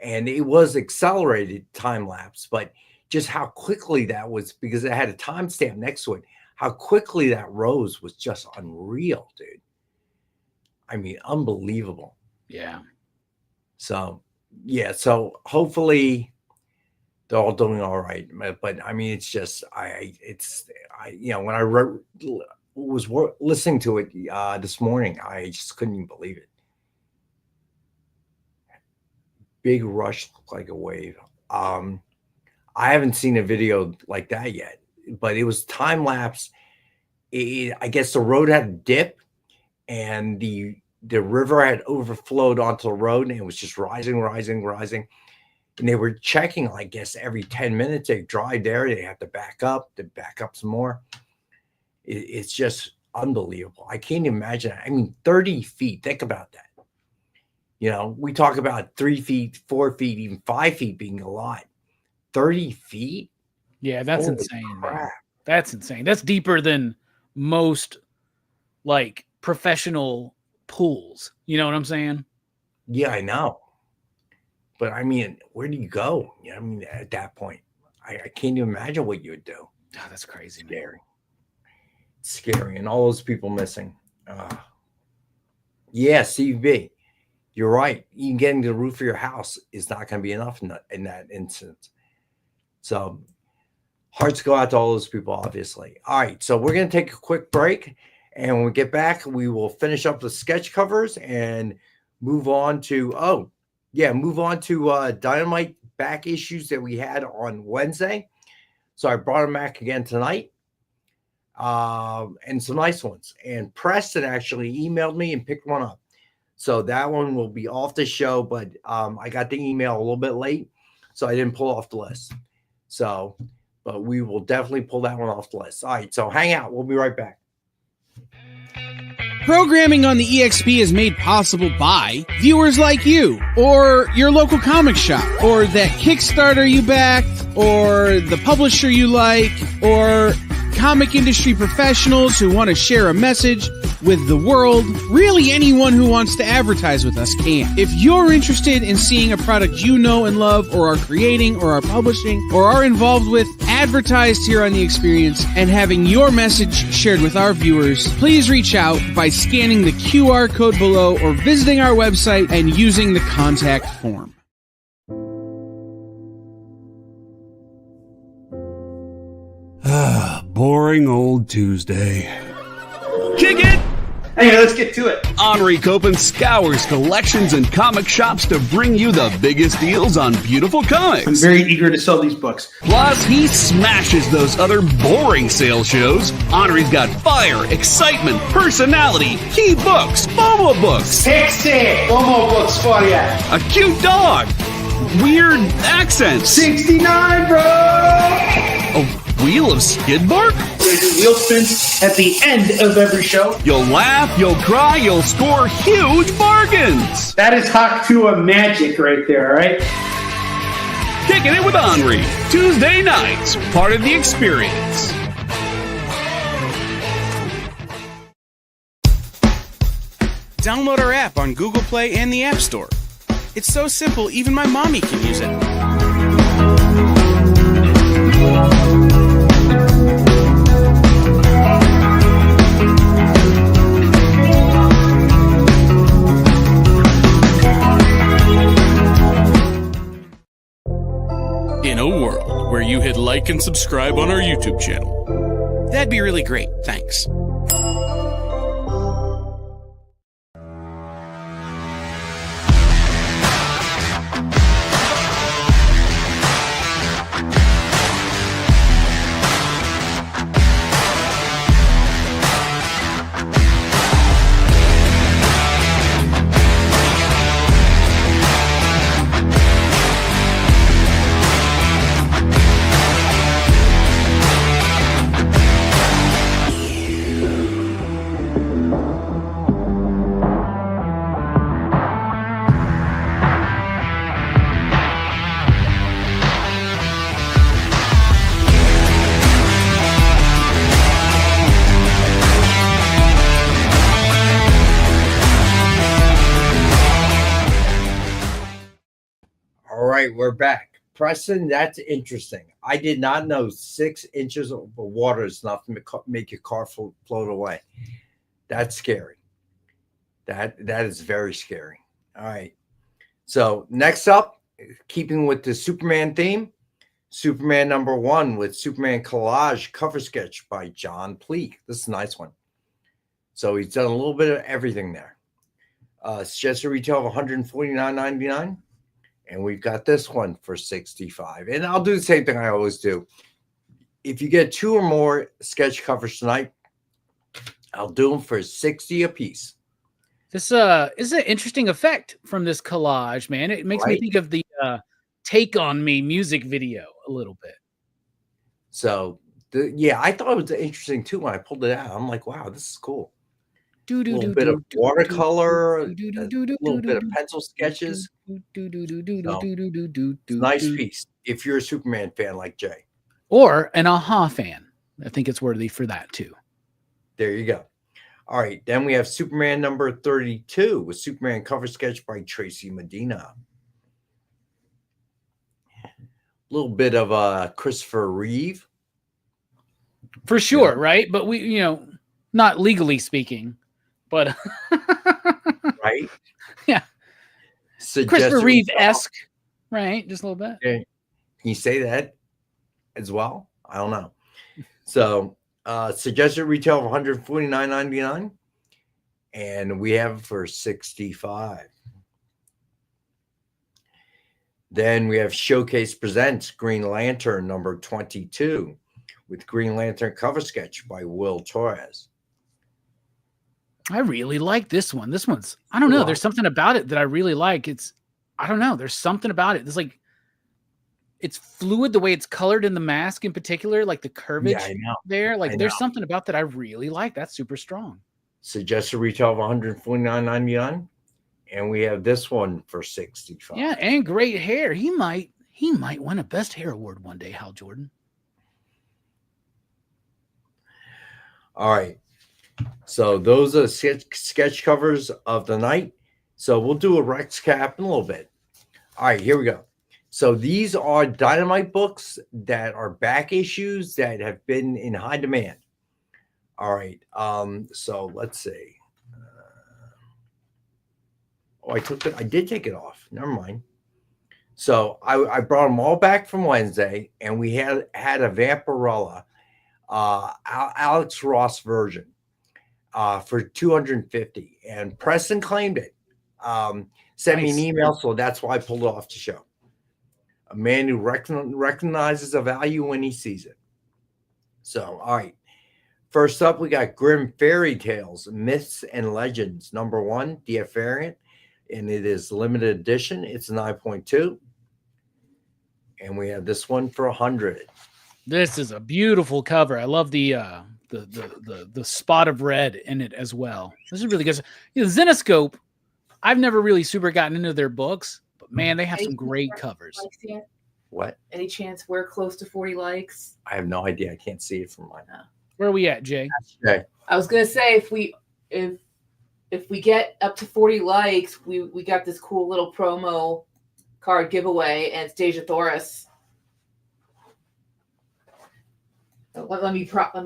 and it was accelerated time lapse, but just how quickly that was, because it had a timestamp next to it, how quickly that rose was just unreal, dude. I mean, unbelievable. Yeah. So hopefully they're all doing all right. But I mean, it's just, when I was listening to it this morning, I just couldn't even believe it. Big rush, like a wave. I haven't seen a video like that yet, but it was time lapse. I guess the road had a dip, and the river had overflowed onto the road, and it was just rising. And they were checking, I guess, every 10 minutes. They drive there, they have to back up some more. It's just unbelievable. I can't imagine that. I mean, 30 feet. Think about that. We talk about 3 feet, 4 feet, even 5 feet being a lot. 30 feet? Yeah, that's insane. Man. That's insane. That's deeper than most like professional pools. You know what I'm saying? Yeah, I know. But I mean, where do you go? I mean, at that point, I can't even imagine what you would do. Oh, that's crazy. Scary. It's scary. And all those people missing. Yeah, CB. You're right. Even getting to the roof of your house is not going to be enough in that instance. So hearts go out to all those people, obviously. All right. So we're going to take a quick break. And when we get back, we will finish up the sketch covers and move on to Dynamite back issues that we had on Wednesday. So I brought them back again tonight. And some nice ones. And Preston actually emailed me and picked one up. So that one will be off the show, but I got the email a little bit late, so I didn't pull off the list. So, but we will definitely pull that one off the list. All right, so hang out. We'll be right back. Programming on the EXP is made possible by viewers like you, or your local comic shop, or that Kickstarter you backed, or the publisher you like, or comic industry professionals who want to share a message with the world. Really, anyone who wants to advertise with us can. If you're interested in seeing a product you know and love, or are creating, or are publishing, or are involved with, advertised here on The Experience, and having your message shared with our viewers, please reach out by scanning the QR code below or visiting our website and using the contact form. boring old Tuesday. Kick it! Hey, let's get to it. Henri Copen scours collections and comic shops to bring you the biggest deals on beautiful I'm comics. very eager to sell these books. Plus, he smashes those other boring sales shows. Henri's got fire, excitement, personality, key books, FOMO books, Pixie! Homo books for ya. a cute dog, weird accents, 69, bro! a wheel of skid bark. They do wheel spins at the end of every show. You'll laugh, you'll cry, you'll score huge bargains. That is Haktua magic right there, all right? Kicking it with Henri, Tuesday nights, part of the experience. Download our app on Google Play and the App Store. It's so simple, even my mommy can use it. In a world where you hit like and subscribe on our YouTube channel, that'd be really great. Thanks. All right, we're back. Preston, that's interesting. I did not know 6 inches of water is enough to make your car float away. That's scary. That is very scary. All right. So next up, keeping with the Superman theme, Superman #1 with Superman collage cover sketch by John Pleak. This is a nice one. So he's done a little bit of everything there. Suggested retail of $149.99. And we've got this one for $65. And I'll do the same thing I always do. If you get 2 or more sketch covers tonight, I'll do them for $60 a piece. This is an interesting effect from this collage, man. It makes me think of the Take On Me music video a little bit. So, yeah, I thought it was interesting too when I pulled it out. I'm like, wow, this is cool. A little bit of watercolor, a little bit of pencil sketches. Nice piece if you're a Superman fan like Jay. Or an Aha fan. I think it's worthy for that too. There you go. All right, then we have Superman #32 with Superman cover sketch by Tracy Medina. A little bit of Christopher Reeve. For sure, right? But we, not legally speaking, but right? Yeah. Christopher Reeve-esque, right? Just a little bit. Okay. Can you say that as well? I don't know. So suggested retail of $149.99, and we have it for $65. Then we have Showcase Presents Green Lantern #22 with Green Lantern cover sketch by Will Torres. I really like this one. This one's, I don't know. There's something about it that I really like. I don't know. There's something about it. It's fluid the way it's colored in the mask in particular, like the curvage there. There's something about that I really like. That's super strong. Suggested retail of $149.99, and we have this one for $65. Yeah, and great hair. He might win a best hair award one day, Hal Jordan. All right. So those are sketch covers of the night. So we'll do a Rex cap in a little bit. All right, here we go. So these are Dynamite books that are back issues that have been in high demand. All right. So let's see. I did take it off. Never mind. So I brought them all back from Wednesday, and we had a Vampirella Alex Ross version for $250, and Preston claimed it. Sent me an Nice. email, so that's why I pulled it off the show. A man who recognizes a value when he sees it. So, all right. First up, we got Grimm Fairy Tales, Myths and Legends, #1, DF variant, and it is limited edition. It's 9.2. And we have this one for 100. This is a beautiful cover. I love the spot of red in it as well. This is really good. You know, Zenoscope, I've never really super gotten into their books, but man, they have some great covers. What? Any chance we're close to 40 likes? I have no idea. I can't see it from mine. Where are we at, Jay? Okay. I was gonna say if we get up to 40 likes, we got this cool little promo card giveaway, and it's Deja Thoris. Let me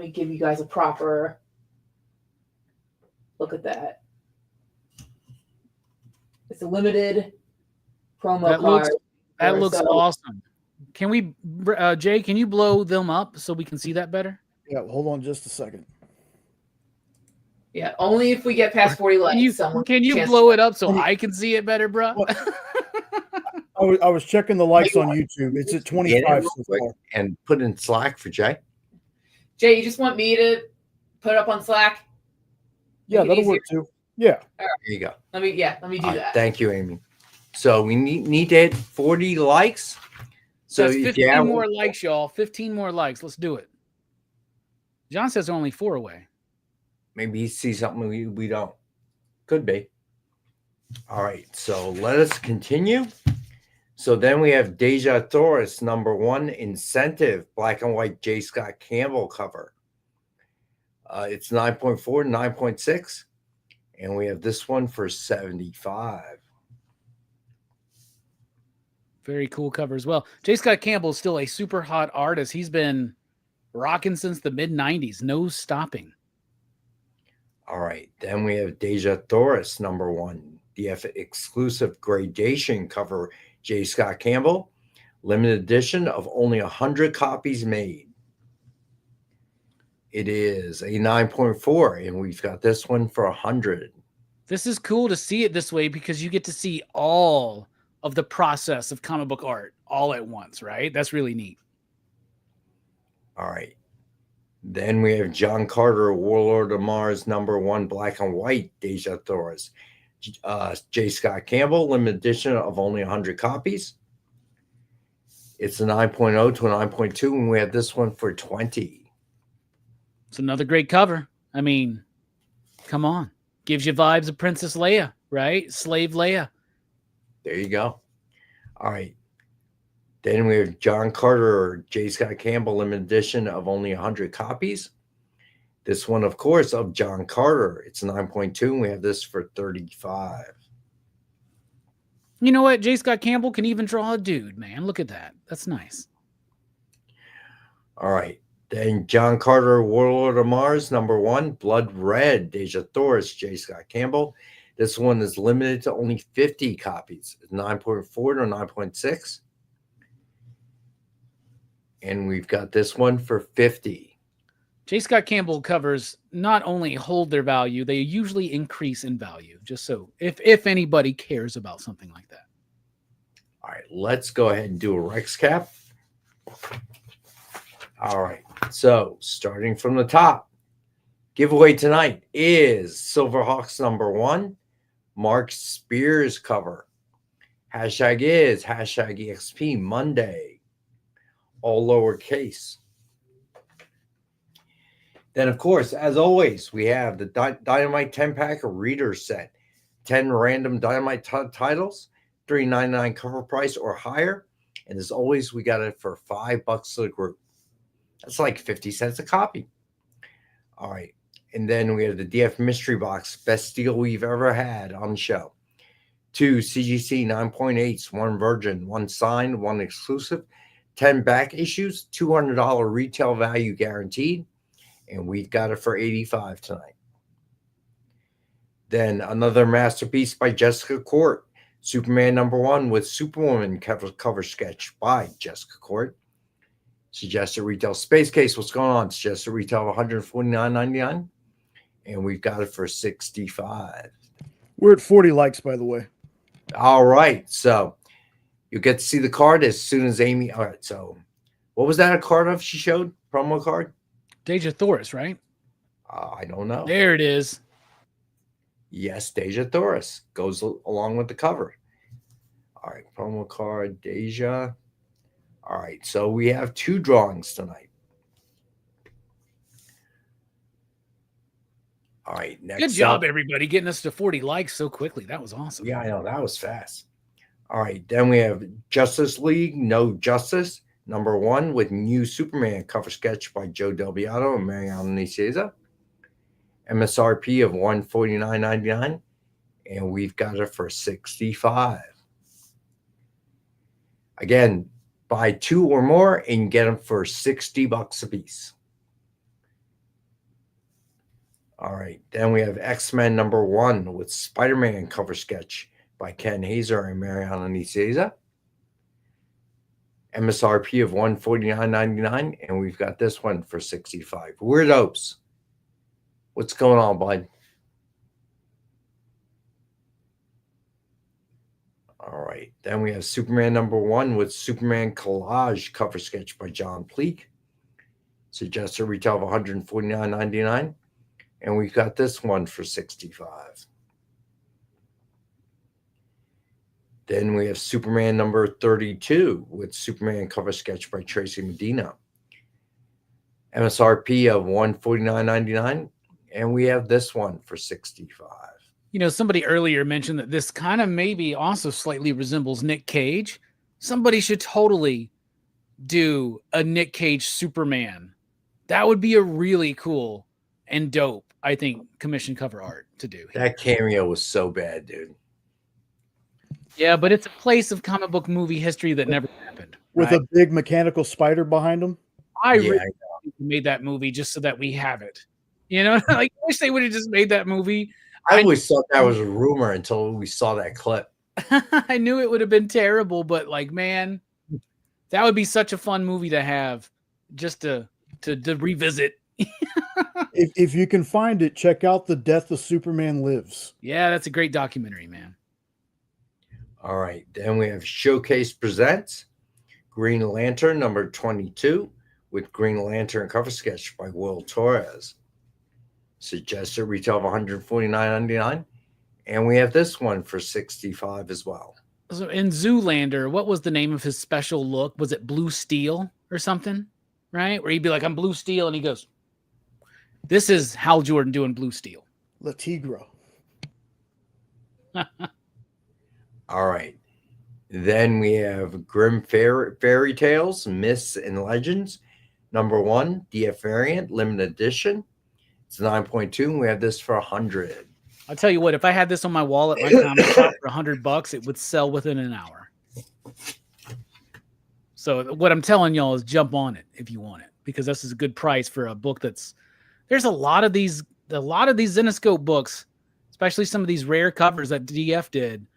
give you guys a proper look at that. It's a limited promo card. That looks awesome. Can we, Jay? Can you blow them up so we can see that better? Yeah, hold on just a second. Yeah, only if we get past 40 likes. Can you blow it up so I can see it better, bro? I was checking the likes on YouTube. It's at 25 so far. And put in Slack for Jay. Jay, you just want me to put it up on Slack? Yeah, that'll work too. Yeah. All right. There you go. Let me do that. Thank you, Amy. So we need to hit 40 likes. So that's 15 more likes, y'all. 15 more likes. Let's do it. John says they're only 4 away. Maybe he sees something we don't. Could be. All right. So let us continue. So then we have Deja Thoris, #1, Incentive, black and white J. Scott Campbell cover. It's 9.4, 9.6. And we have this one for 75. Very cool cover as well. J. Scott Campbell is still a super hot artist. He's been rocking since the mid-90s. No stopping. All right. Then we have Deja Thoris, #1, DF exclusive gradation cover, J. Scott Campbell. Limited edition of only 100 copies made. It is a 9.4, and we've got this one for 100. This is cool to see it this way because you get to see all of the process of comic book art all at once, right? That's really neat. All right. Then we have John Carter, Warlord of Mars, #1, black and white, Deja Thoris. J. Scott Campbell, limited edition of only 100 copies. It's a 9.0 to a 9.2, and we have this one for 20. It's another great cover. I mean, come on. Gives you vibes of Princess Leia, right? Slave Leia. There you go. All right. Then we have John Carter, J. Scott Campbell, limited edition of only 100 copies. This one, of course, of John Carter. It's 9.2, and we have this for 35. You know what? J. Scott Campbell can even draw a dude, man. Look at that. That's nice. All right. Then John Carter, Warlord of Mars, #1, Blood Red, Deja Thoris, J. Scott Campbell. This one is limited to only 50 copies. It's 9.4 to 9.6. And we've got this one for 50. J. Scott Campbell covers not only hold their value, they usually increase in value, just so if anybody cares about something like that. All right, let's go ahead and do a Rex cap. All right, so starting from the top, giveaway tonight is Silverhawks #1, Mark Spears cover. Hashtag is #EXP Monday, all lowercase. Then, of course, as always, we have the Dynamite 10-pack reader set. 10 random Dynamite titles, $3.99 cover price or higher. And as always, we got it for $5 to the group. That's like 50 cents a copy. All right. And then we have the DF Mystery Box, best deal we've ever had on the show. 2 CGC 9.8s, 1 Virgin, 1 signed, 1 exclusive, 10 back issues, $200 retail value guaranteed. And we've got it for $85 tonight. Then another masterpiece by Jessica Court, Superman #1 with Superwoman cover sketch by Jessica Court. Suggested retail Space Case. What's going on? Suggested retail of $149.99. And we've got it for $65. We're at 40 likes, by the way. All right. So you'll get to see the card as soon as Amy. All right. So what was that a card of she showed? Promo card? Deja Thoris, right? I don't know. There it is. Yes, Deja Thoris goes along with the cover. All right, promo card, Deja. All right, so we have 2 drawings tonight. All right, next Good job, up, everybody, getting us to 40 likes so quickly. That was awesome. Yeah, I know. That was fast. All right, then we have Justice League, No Justice, #1 with new Superman cover sketch by Joe Del Beato and Mariano Nicieza. MSRP of $149.99, and we've got it for $65. Again, buy 2 or more and you get them for $60 a piece. All right, then we have X-Men #1 with Spider-Man cover sketch by Ken Hazer and Mariano Nicieza. MSRP of $149.99, and we've got this one for $65. Weirdos. What's going on, bud? All right. Then we have Superman #1 with Superman Collage cover sketch by John Pleak. Suggested retail of $149.99. And we've got this one for $65. Then we have Superman #32 with Superman cover sketch by Tracy Medina. MSRP of $149.99. And we have this one for $65. You know, somebody earlier mentioned that this kind of maybe also slightly resembles Nick Cage. Somebody should totally do a Nick Cage Superman. That would be a really cool and dope, I think, commission cover art to do. That cameo was so bad, dude. Yeah, but it's a place of comic book movie history that never happened. With a big mechanical spider behind him. I really made that movie just so that we have it. You know, like I wish they would have just made that movie. I always thought that was a rumor until we saw that clip. I knew it would have been terrible, but like, man, that would be such a fun movie to have, just to revisit. If you can find it, check out The Death of Superman Lives. Yeah, that's a great documentary, man. All right, then we have Showcase Presents Green Lantern #22 with Green Lantern cover sketch by Will Torres. Suggested retail of $149.99, and we have this one for $65 as well. So in Zoolander, what was the name of his special look? Was it Blue Steel or something? Right? Where he'd be like, "I'm Blue Steel," and he goes, "This is Hal Jordan doing Blue Steel." La Tigre. All right. Then we have Grim Fairy Tales, Myths and Legends, #1, DF variant, limited edition. It's 9.2, and we have this for $100. I'll tell you what, if I had this on my wall at my comic shop for $100, it would sell within an hour. So what I'm telling y'all is jump on it if you want it, because this is a good price for a book there's a lot of these Zenoscope books, especially some of these rare covers that DF did.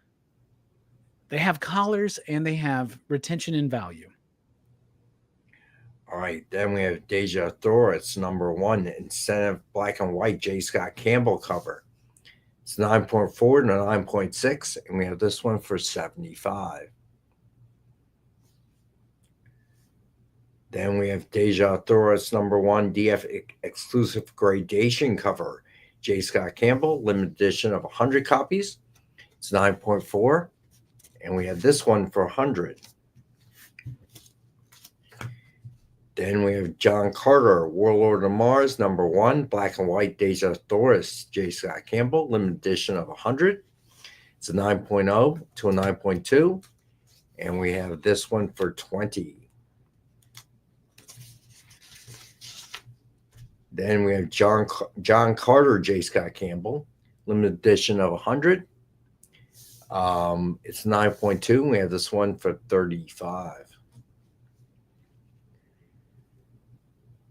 They have collars and they have retention and value. All right, then we have Deja Thoris, #1, incentive black and white J. Scott Campbell cover. It's 9.4 to 9.6, and we have this one for $75. Then we have Deja Thoris, #1, DF exclusive gradation cover, J. Scott Campbell, limited edition of 100 copies. It's 9.4, and we have this one for $100. Then we have John Carter, Warlord of Mars, #1, black and white Deja Thoris, J. Scott Campbell, limited edition of 100. It's a 9.0 to a 9.2, and we have this one for $20. Then we have John Carter, J. Scott Campbell, limited edition of 100. It's 9.2, and we have this one for $35.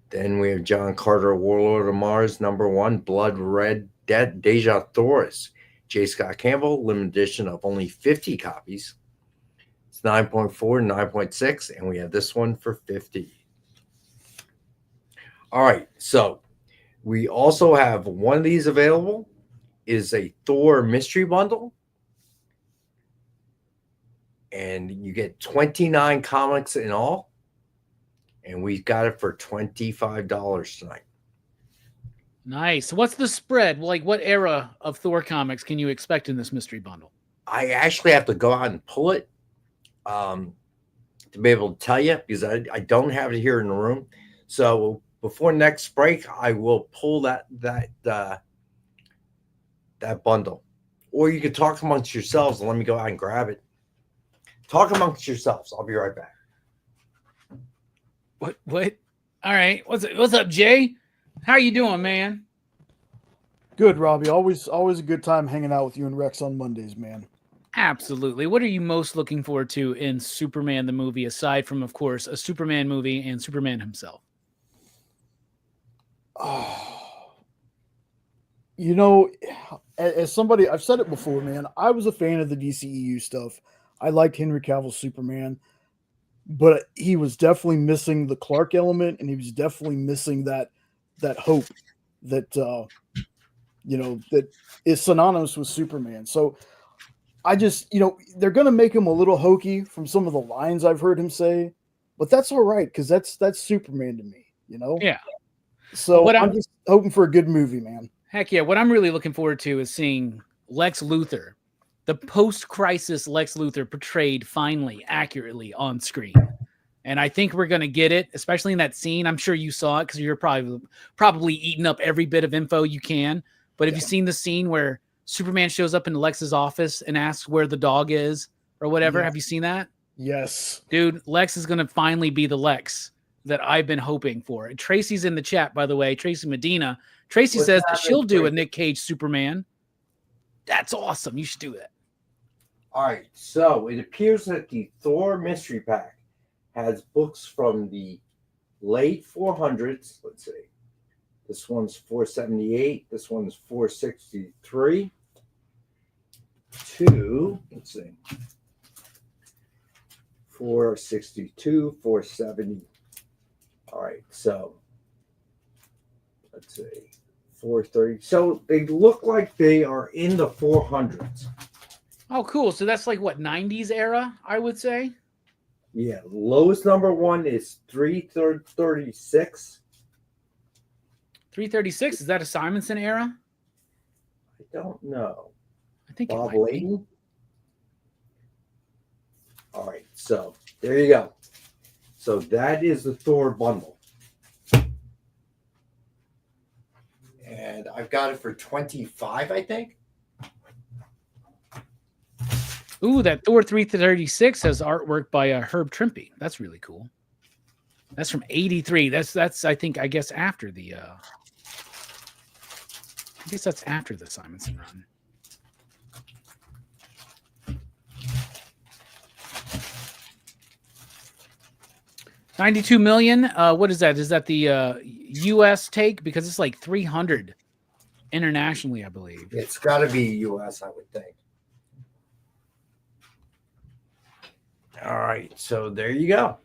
Then we have John Carter, Warlord of Mars, #1, Blood Red Deja Thoris, J. Scott Campbell, limited edition of only 50 copies. It's 9.4 and 9.6, and we have this one for $50. All right. So we also have one of these available is a Thor mystery bundle. And you get 29 comics in all. And we've got it for $25 tonight. Nice. What's the spread? Like, what era of Thor comics can you expect in this mystery bundle? I actually have to go out and pull it to be able to tell you because I don't have it here in the room. So before next break, I will pull that bundle. Or you could talk amongst yourselves and let me go out and grab it. Talk amongst yourselves. I'll be right back. What? All right. What's up, Jay? How you doing, man? Good, Robbie. Always a good time hanging out with you and Rex on Mondays, man. Absolutely. What are you most looking forward to in Superman the movie, aside from, of course, a Superman movie and Superman himself? Oh, you know, as somebody, I've said it before, man. I was a fan of the DCEU stuff. I liked Henry Cavill's Superman, but he was definitely missing the Clark element, and he was definitely missing that hope that that is synonymous with Superman. So I just, they're going to make him a little hokey from some of the lines I've heard him say, but that's all right because that's Superman to me, Yeah. So I'm just hoping for a good movie, man. Heck yeah. What I'm really looking forward to is seeing Lex Luthor, the post-crisis Lex Luthor, portrayed finally, accurately on screen. And I think we're going to get it, especially in that scene. I'm sure you saw it because you're probably eating up every bit of info you can. But have you seen the scene where Superman shows up in Lex's office and asks where the dog is or whatever? Yeah. Have you seen that? Yes. Dude, Lex is going to finally be the Lex that I've been hoping for. And Tracy's in the chat, by the way. Tracy Medina. Tracy says that she'll do a Nick Cage Superman. That's awesome. You should do that. All right. So it appears that the Thor mystery pack has books from the late 400s. Let's see. This one's 478. This one's 463. Let's see. 462, 470. All right. So let's see. 430. So they look like they are in the 400s. Oh, cool. So that's like what, 90s era, I would say? Yeah. Lowest number one is 336. 336? Is that a Simonson era? I don't know. I think Bob it might Layton. be. All right. So there you go. So that is the Thor bundle. And I've got it for 25, I think. Ooh, that Thor 336 has artwork by Herb Trimpe. That's really cool. That's from 83. That's I guess after the that's after the Simonson run. $92 million. What is that? Is that the U.S. take? Because it's like 300 internationally, I believe. It's got to be U.S., I would think. All right, so there you go.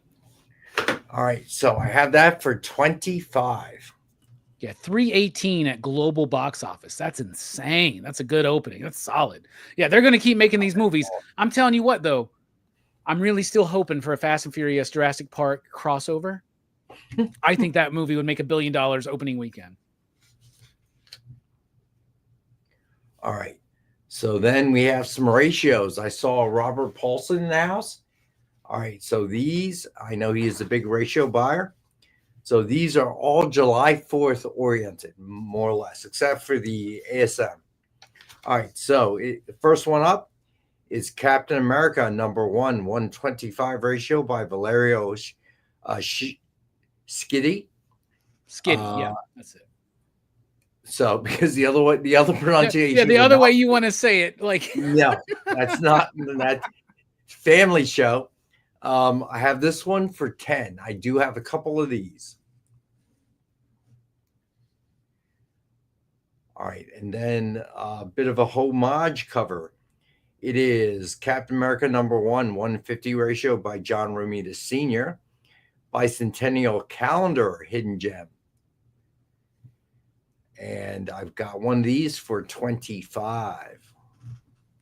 All right, so I have that for 25. Yeah, 318 at global box office. That's insane. That's a good opening. That's solid. Yeah, they're going to keep making these movies. I'm telling you what, though. I'm really still hoping for a Fast and Furious Jurassic Park crossover. I think that movie would make $1 billion opening weekend. All right. So then we have some ratios. I saw Robert Paulson in the house. All right. So these, I know he is a big ratio buyer. So these are all July 4th oriented, more or less, except for the ASM. All right. So the first one up is Captain America #1, 125 ratio by Valerio Schiti. Skitty, yeah, that's it. So because the other pronunciation, yeah, the other way you want to say it, like no, that's not that family show. I have this one for 10. I do have a couple of these. All right, and then a bit of a homage cover. It is Captain America #1, 150 ratio by John Romita Sr. Bicentennial Calendar Hidden Gem And I've got one of these for 25.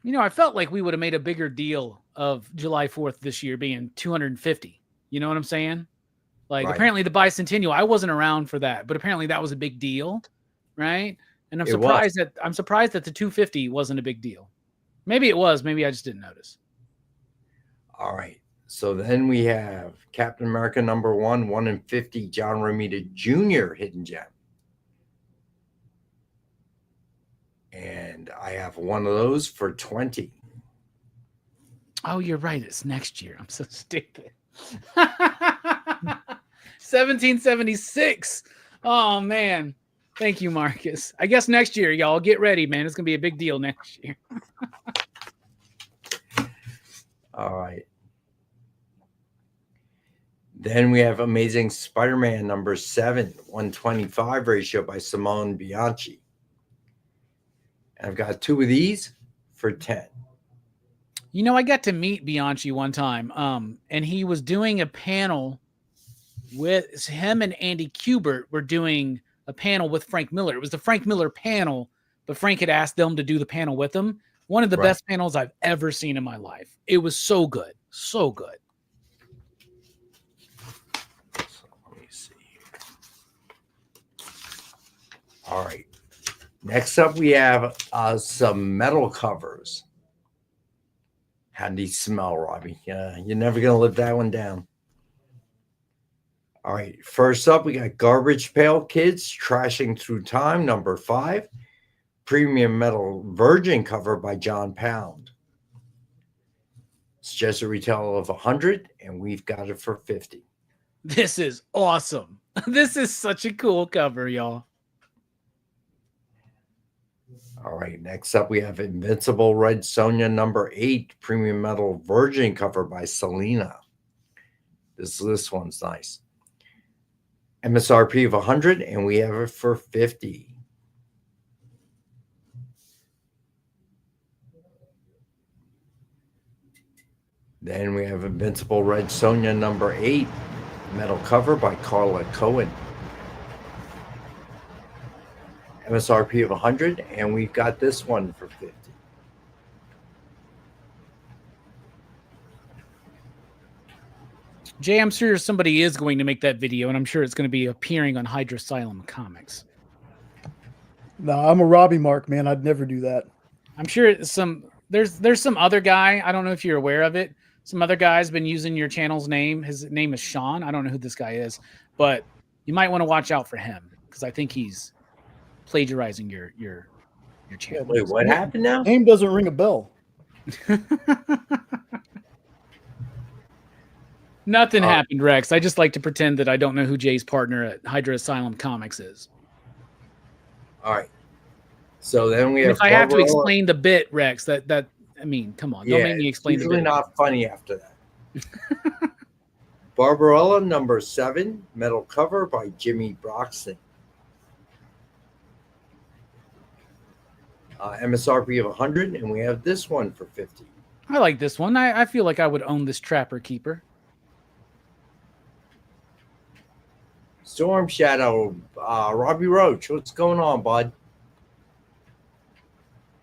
You know, I felt like we would have made a bigger deal of July 4th this year being 250. You know what I'm saying? Like, Right. apparently the bicentennial, I wasn't around for that, but apparently that was a big deal, right? And I'm It surprised that the 250 wasn't a big deal. Maybe it was. Maybe I just didn't notice. All right. So then we have Captain America #1, 1 in 50, John Romita Jr. hidden gem. And I have one of those for 20. Oh, you're right. It's next year. I'm so stupid. 1776. Oh, man. Thank you, Marcus. I guess next year, y'all, get ready, man. It's going to be a big deal next year. All right. Then we have Amazing Spider-Man #7, 125 ratio by Simone Bianchi. And I've got two of these for 10. You know, I got to meet Bianchi one time, and he was doing a panel with him and Andy Kubert were doing a panel with Frank Miller. It was the Frank Miller panel, but Frank had asked them to do the panel with him. One of the best panels I've ever seen in my life. It was so good. So good. So let me see here. All right. Next up, we have some metal covers. How do these smell, Robbie? You're never going to live that one down. All right. First up, we got Garbage Pail Kids Trashing Through Time #5. Premium metal virgin cover by John Pound. It's just a retail of 100, and we've got it for 50. This is awesome. This is such a cool cover, y'all. All right, next up we have Invincible Red Sonja #8 premium metal virgin cover by Selena. This one's nice. MSRP of 100, and we have it for 50. Then we have Invincible Red Sonja #8 metal cover by Carla Cohen. MSRP of 100, and we've got this one for 50. Jay, I'm sure somebody is going to make that video, and I'm sure it's going to be appearing on Hydra Asylum Comics. No, I'm a Robbie mark, man. I'd never do that. I'm sure there's some other guy. I don't know if you're aware of it. Some other guy's been using your channel's name. His name is Sean. I don't know who this guy is, but you might want to watch out for him because I think he's plagiarizing your channel. Wait, what happened now? Name doesn't ring a bell. Nothing happened, Rex. I just like to pretend that I don't know who Jay's partner at Hydra Asylum Comics is. All right. So then we have. If I have to explain the bit, Rex, that I mean, come on, don't make me explain the bit. Usually not funny after that. Barbarella #7 metal cover by Jimmy Broxton. MSRP of 100, and we have this one for 50. I like this one. I feel like I would own this Trapper Keeper. Storm Shadow, Robbie Roach. What's going on, bud?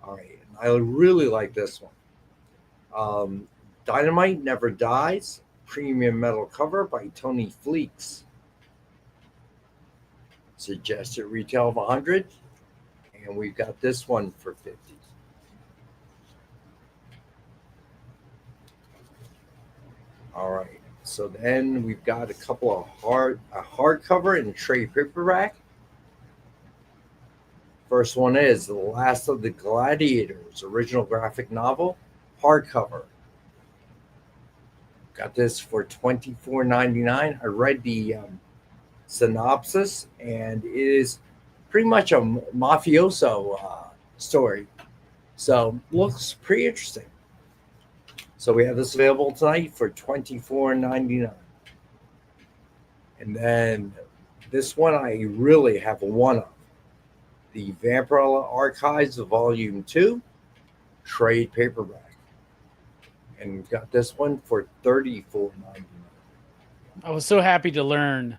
All right. I really like this one. Dynamite Never Dies. Premium metal cover by Tony Fleeks. Suggested retail of 100. And we've got this one for 50. All right. So then we've got a couple of hardcover and trade paperback. First one is The Last of the Gladiators, original graphic novel, hardcover. Got this for $24.99. I read the synopsis, and it is pretty much a mafioso story. So looks pretty interesting. So we have this available tonight for $24.99. And then this one I really have one of. The Vampirella Archives Volume 2 trade paperback. And we've got this one for $34.99. I was so happy to learn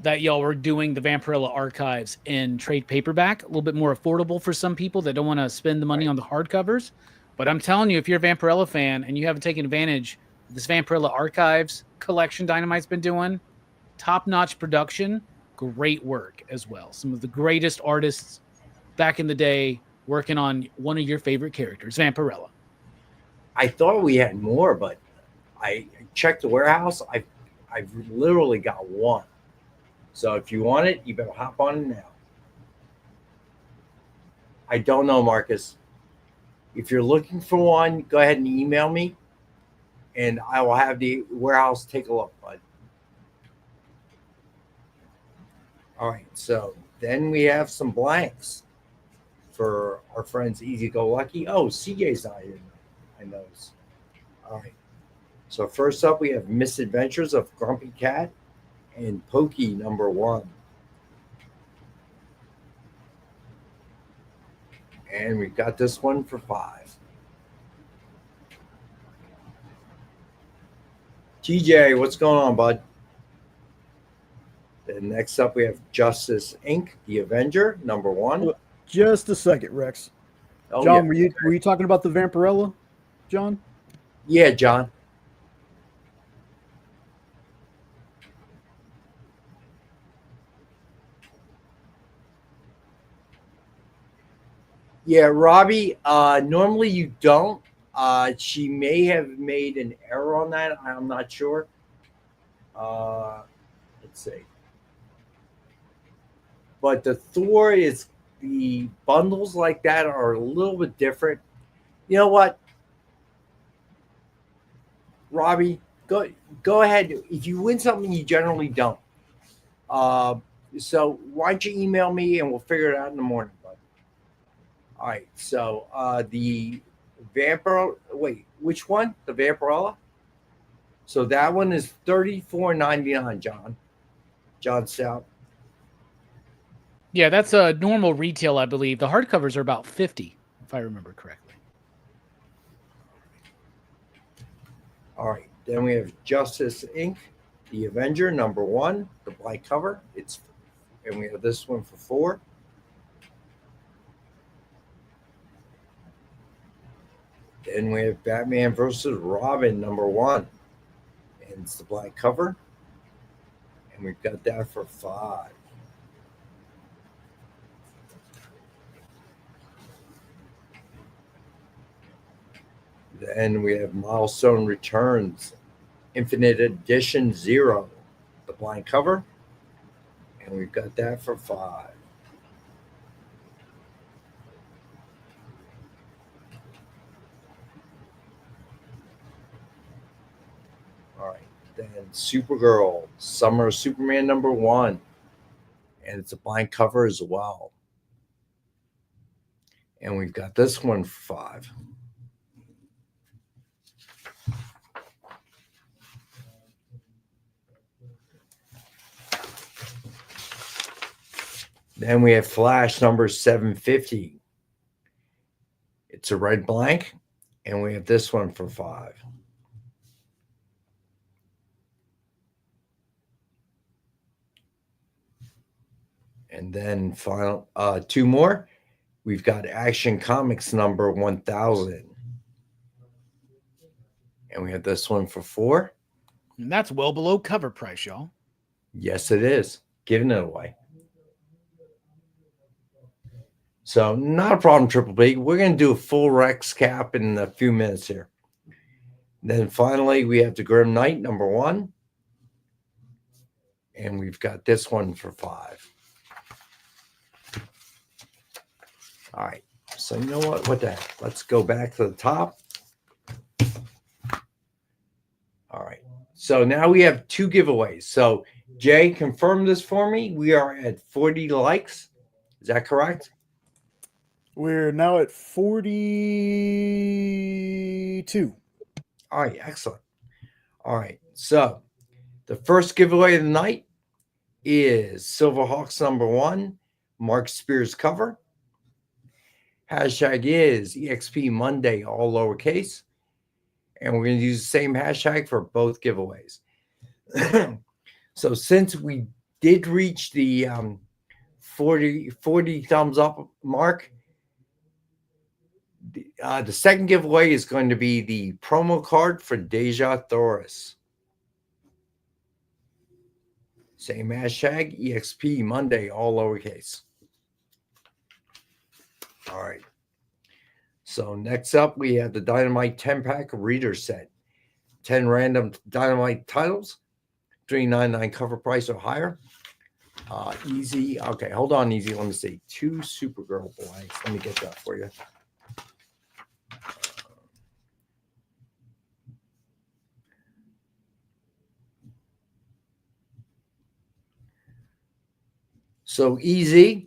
that y'all were doing the Vampirella archives in trade paperback, a little bit more affordable for some people that don't want to spend the money on the hardcovers. But I'm telling you, if you're a Vampirella fan and you haven't taken advantage of this Vampirella archives collection Dynamite's been doing, top-notch production, great work as well. Some of the greatest artists back in the day working on one of your favorite characters, Vampirella. I thought we had more, but I checked the warehouse. I've literally got one. So if you want it, you better hop on it now. I don't know, Marcus. If you're looking for one, go ahead and email me, and I will have the warehouse take a look, bud. All right, so then we have some blanks for our friends Easy Go Lucky. Oh, CJ's not here. I noticed. All right. So first up, we have Misadventures of Grumpy Cat and Pokey #1. And we've got this one for $5. TJ, what's going on, bud? Then next up, we have Justice Inc., The Avenger, #1. Just a second, Rex. Oh, John, yeah. were you talking about the Vampirella, John? Yeah, John. Yeah, Robbie, normally you don't. She may have made an error on that. I'm not sure. Let's see. But the Thor is, the bundles like that are a little bit different. You know what? Robbie, go ahead. If you win something, you generally don't. So why don't you email me and we'll figure it out in the morning, bud. All right. So the Vampire. Wait, which one? The Vampirella. So that one is $34.99, John Stout. Yeah, that's a normal retail, I believe. The hardcovers are about $50, if I remember correctly. All right. Then we have Justice Inc., The Avenger #1, the black cover. And we have this one for $4. Then we have Batman versus Robin #1, and it's the black cover. And we've got that for $5. Then we have Milestone Returns, Infinite Edition 0, the blind cover. And we've got that for $5. All right. Then Supergirl, Summer of Superman #1. And it's a blind cover as well. And we've got this one for $5. Then we have Flash #750. It's a red blank, and we have this one for $5. And then final 2 more. We've got Action Comics #1000. And we have this one for $4. And that's well below cover price, y'all. Yes, it is. Giving it away. So not a problem, Triple B. We're going to do a full Rex cap in a few minutes here. Then finally, we have the Grim Knight #1. And we've got this one for $5. All right. So you know what? What the heck? Let's go back to the top. All right. So now we have 2 giveaways. So Jay, confirm this for me. We are at 40 likes. Is that correct? We're now at 42. All right, excellent. All right, so the first giveaway of the night is Silverhawks #1, Mark Spears cover. Hashtag is EXP Monday, all lowercase. And we're going to use the same hashtag for both giveaways. So since we did reach the 40 thumbs up mark. The second giveaway is going to be the promo card for Deja Thoris. Same hashtag, EXP Monday, all lowercase. All right. So next up, we have the Dynamite 10-pack reader set. 10 random Dynamite titles, $3.99 cover price or higher. Easy. Okay, hold on, Easy. Let me see. 2 Supergirl blanks. Let me get that for you. So Easy.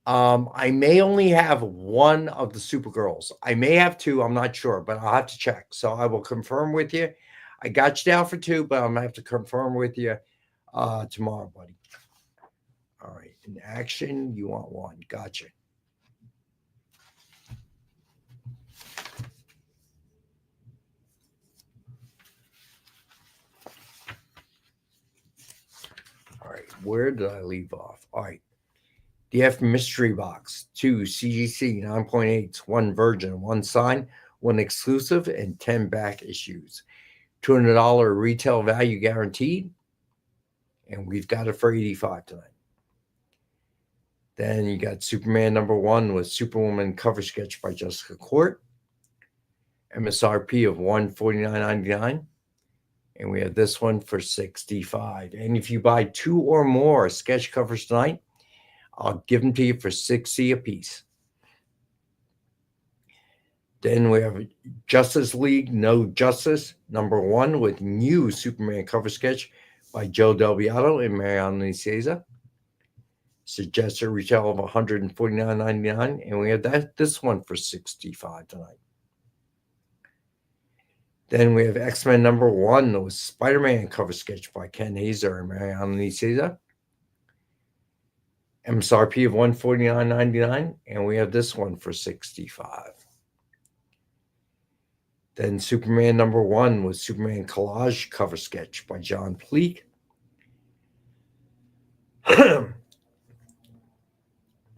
I may only have one of the Supergirls. I may have 2. I'm not sure, but I'll have to check. So I will confirm with you. I got you down for 2, but I'm going to have to confirm with you tomorrow, buddy. All right. In action, you want 1. Gotcha. All right. Where did I leave off? All right. DF Mystery Box, 2 CGC 9.8s, 1 Virgin, 1 Sign, 1 Exclusive, and 10 back issues. $200 retail value guaranteed, and we've got it for $85 tonight. Then you got Superman #1 with Superwoman cover sketch by Jessica Court, MSRP of $149.99, and we have this one for $65. And if you buy 2 or more sketch covers tonight, I'll give them to you for $60 a piece. Then we have Justice League No Justice #1 with new Superman cover sketch by Joe Del Beato and Mariano Nicieza. Suggested retail of $149.99, and we have this one for $65 tonight. Then we have X-Men #1 with Spider-Man cover sketch by Ken Hazer and Mariano Nicieza. MSRP of $149.99, and we have this one for $65. Then Superman #1 with Superman collage cover sketch by John Pleak.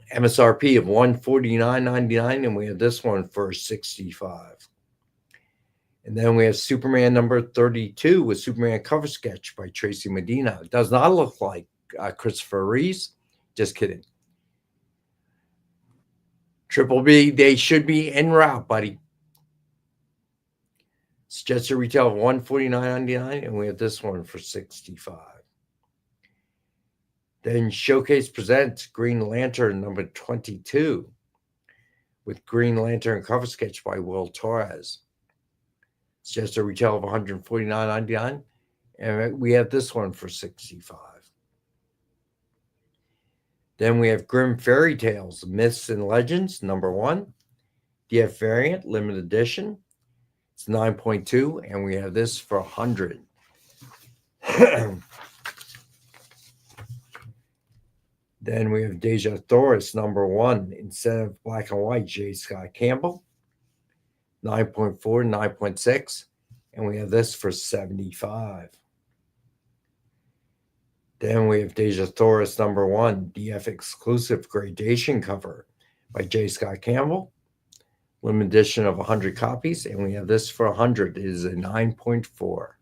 MSRP of $149.99, and we have this one for $65. And then we have Superman #32 with Superman cover sketch by Tracy Medina. It does not look like Christopher Reeves. Just kidding. Triple B, they should be en route, buddy. Suggested retail of $149.99, and we have this one for $65. Then Showcase presents Green Lantern #22 with Green Lantern cover sketch by Will Torres. Suggested retail of $149.99, and we have this one for $65. Then we have Grimm Fairy Tales, Myths and Legends, #1. DF variant, limited edition. It's 9.2, and we have this for $100. Then we have Deja Thoris, #1, incentive black and white, J. Scott Campbell. 9.4, 9.6, and we have this for $75. Then we have Deja Thoris #1, DF exclusive gradation cover by J. Scott Campbell. Limited edition of 100 copies, and we have this for $100. It is a 9.4.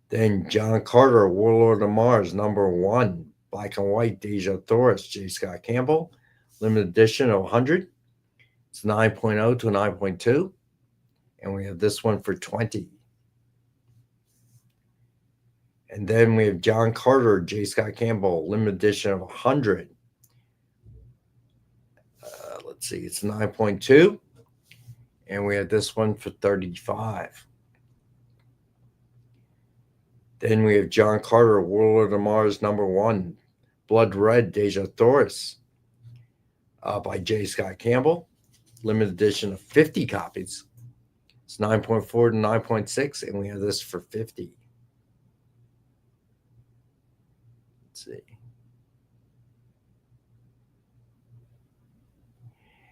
Then John Carter, Warlord of Mars #1, black and white, Deja Thoris, J. Scott Campbell. Limited edition of 100. It's 9.0 to 9.2, and we have this one for $20. And then we have John Carter, J. Scott Campbell, limited edition of 100. Let's see, it's 9.2. And we have this one for $35. Then we have John Carter, Warlord of Mars #1, Blood Red, Deja Thoris by J. Scott Campbell. Limited edition of 50 copies. It's 9.4 to 9.6, and we have this for $50. See.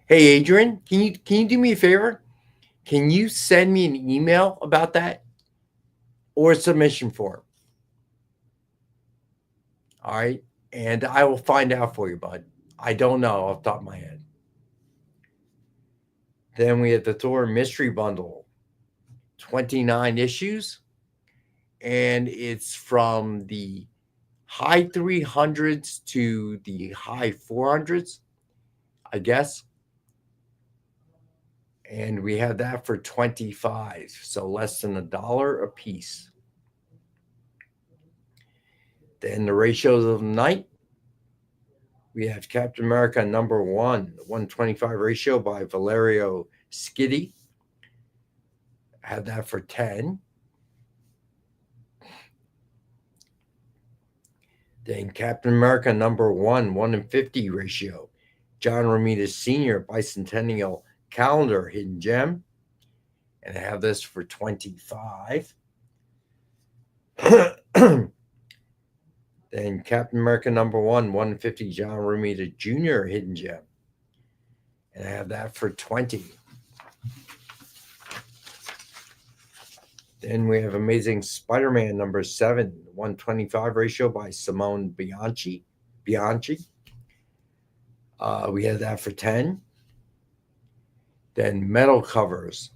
Hey Adrian, can you do me a favor? Can you send me an email about that or a submission form? All right. And I will find out for you, bud. I don't know off the top of my head. Then we have the Thor Mystery Bundle, 29 issues. And it's from the high 300s to the high 400s, I guess. And we have that for 25, so less than $1 a piece. Then the ratios of the night. We have Captain America #1, 125 ratio by Valerio Schiti. I have that for 10. Then Captain America #1, 1-in-50 ratio. John Romita Sr. Bicentennial Calendar Hidden Gem. And I have this for 25. Then Captain America #1, 1-in-50 John Romita Jr. Hidden Gem. And I have that for 20. Then we have Amazing Spider-Man #7, 125 ratio by Simone Bianchi. We have that for 10. Then metal covers.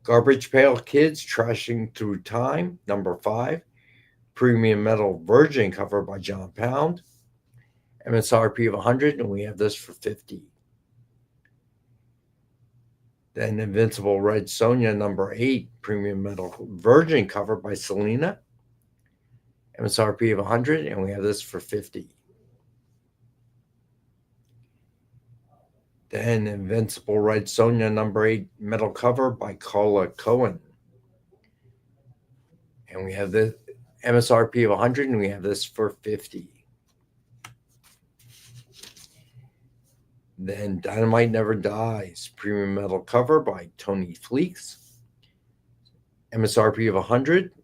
Garbage Pail Kids Trashing Through Time, #5. Premium Metal Virgin cover by John Pound. MSRP of 100, and we have this for 50. Then Invincible Red Sonja #8, Premium Metal Virgin cover by Selena. MSRP of 100, and we have this for 50. Then Invincible Red Sonja #8, metal cover by Carla Cohen. And we have this MSRP of 100, and we have this for 50. Then Dynamite Never Dies, premium metal cover by Tony Fleeks. MSRP of 100,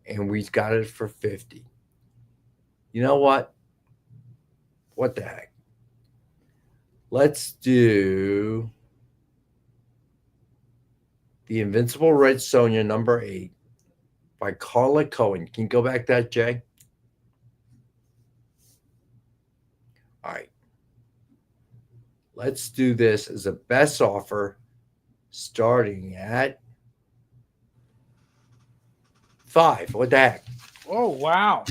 and we got it for 50. You know what? What the heck? Let's do the Invincible Red Sonja #8 by Carla Cohen. Can you go back to that, Jay? All right. Let's do this as a best offer starting at 5. What the heck? Oh, wow.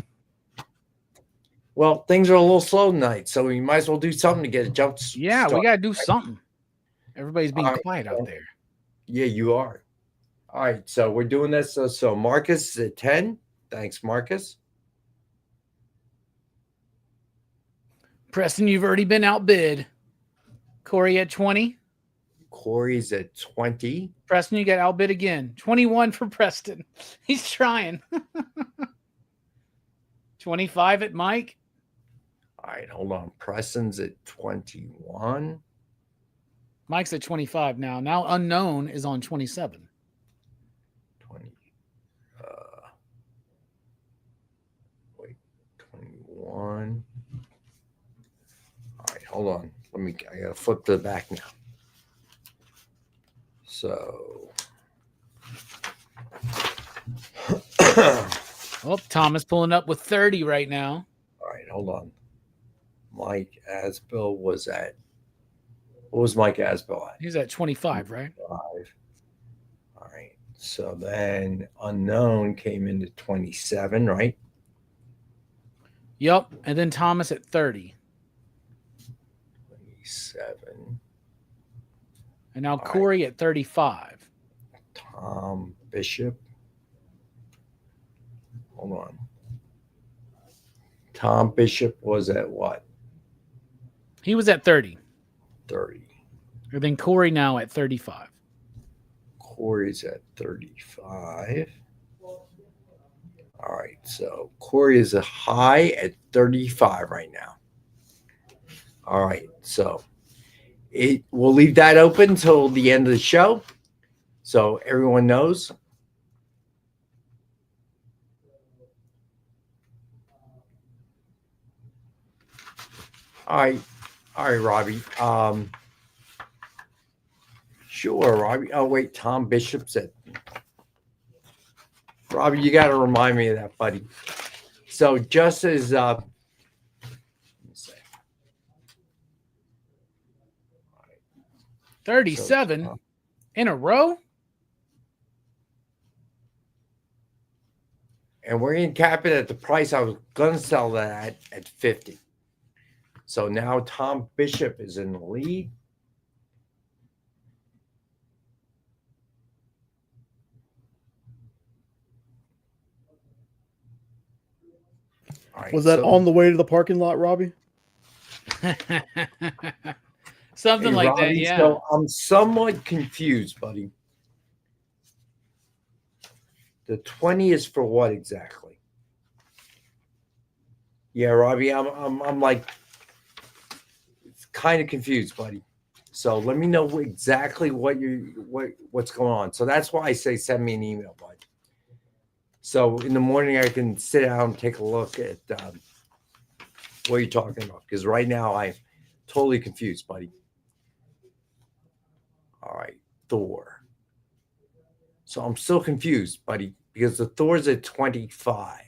Well, things are a little slow tonight, so we might as well do something to get a jump start. Yeah, we got to do something. Everybody's being quiet out there. Yeah, you are. All right, so we're doing this. So Marcus is at 10. Thanks, Marcus. Preston, you've already been outbid. Corey at 20. Corey's at 20. Preston, you got outbid again. 21 for Preston. He's trying. 25 at Mike. All right, hold on. Preston's at 21. Mike's at 25 now. Now Unknown is on 27. 21. All right, hold on. I gotta flip to the back now. So oh, Thomas pulling up with 30 right now. All right, hold on. Mike Asbill was at, what was Mike Asbill at? He's at 25, right? 5. All right. So then Unknown came into 27, right? Yep. And then Thomas at 30. 27. And now Corey at 35. Tom Bishop. Hold on. Tom Bishop was at what? He was at 30. 30. And then Corey now at 35. Corey's at 35. All right. So Corey is a high at 35 right now. All right. So we'll leave that open until the end of the show. So everyone knows. All right, Robbie. Sure, Robbie. Oh, wait, Tom Bishop's at. Robbie, you got to remind me of that, buddy. So just as 37 in a row? And we're going to cap it at the price I was going to sell that at 50. So now Tom Bishop is in the lead. Right, was that on the way to the parking lot, Robbie? Something like Robbie, that, yeah. So I'm somewhat confused, buddy. The 20 is for what exactly? Yeah, Robbie, I'm like kind of confused, buddy. So let me know exactly what's going on. So that's why I say send me an email, bud. So in the morning I can sit down and take a look at what you're talking about, because right now I'm totally confused, buddy. All right, Thor. So I'm still confused, buddy, because the Thor's at 25.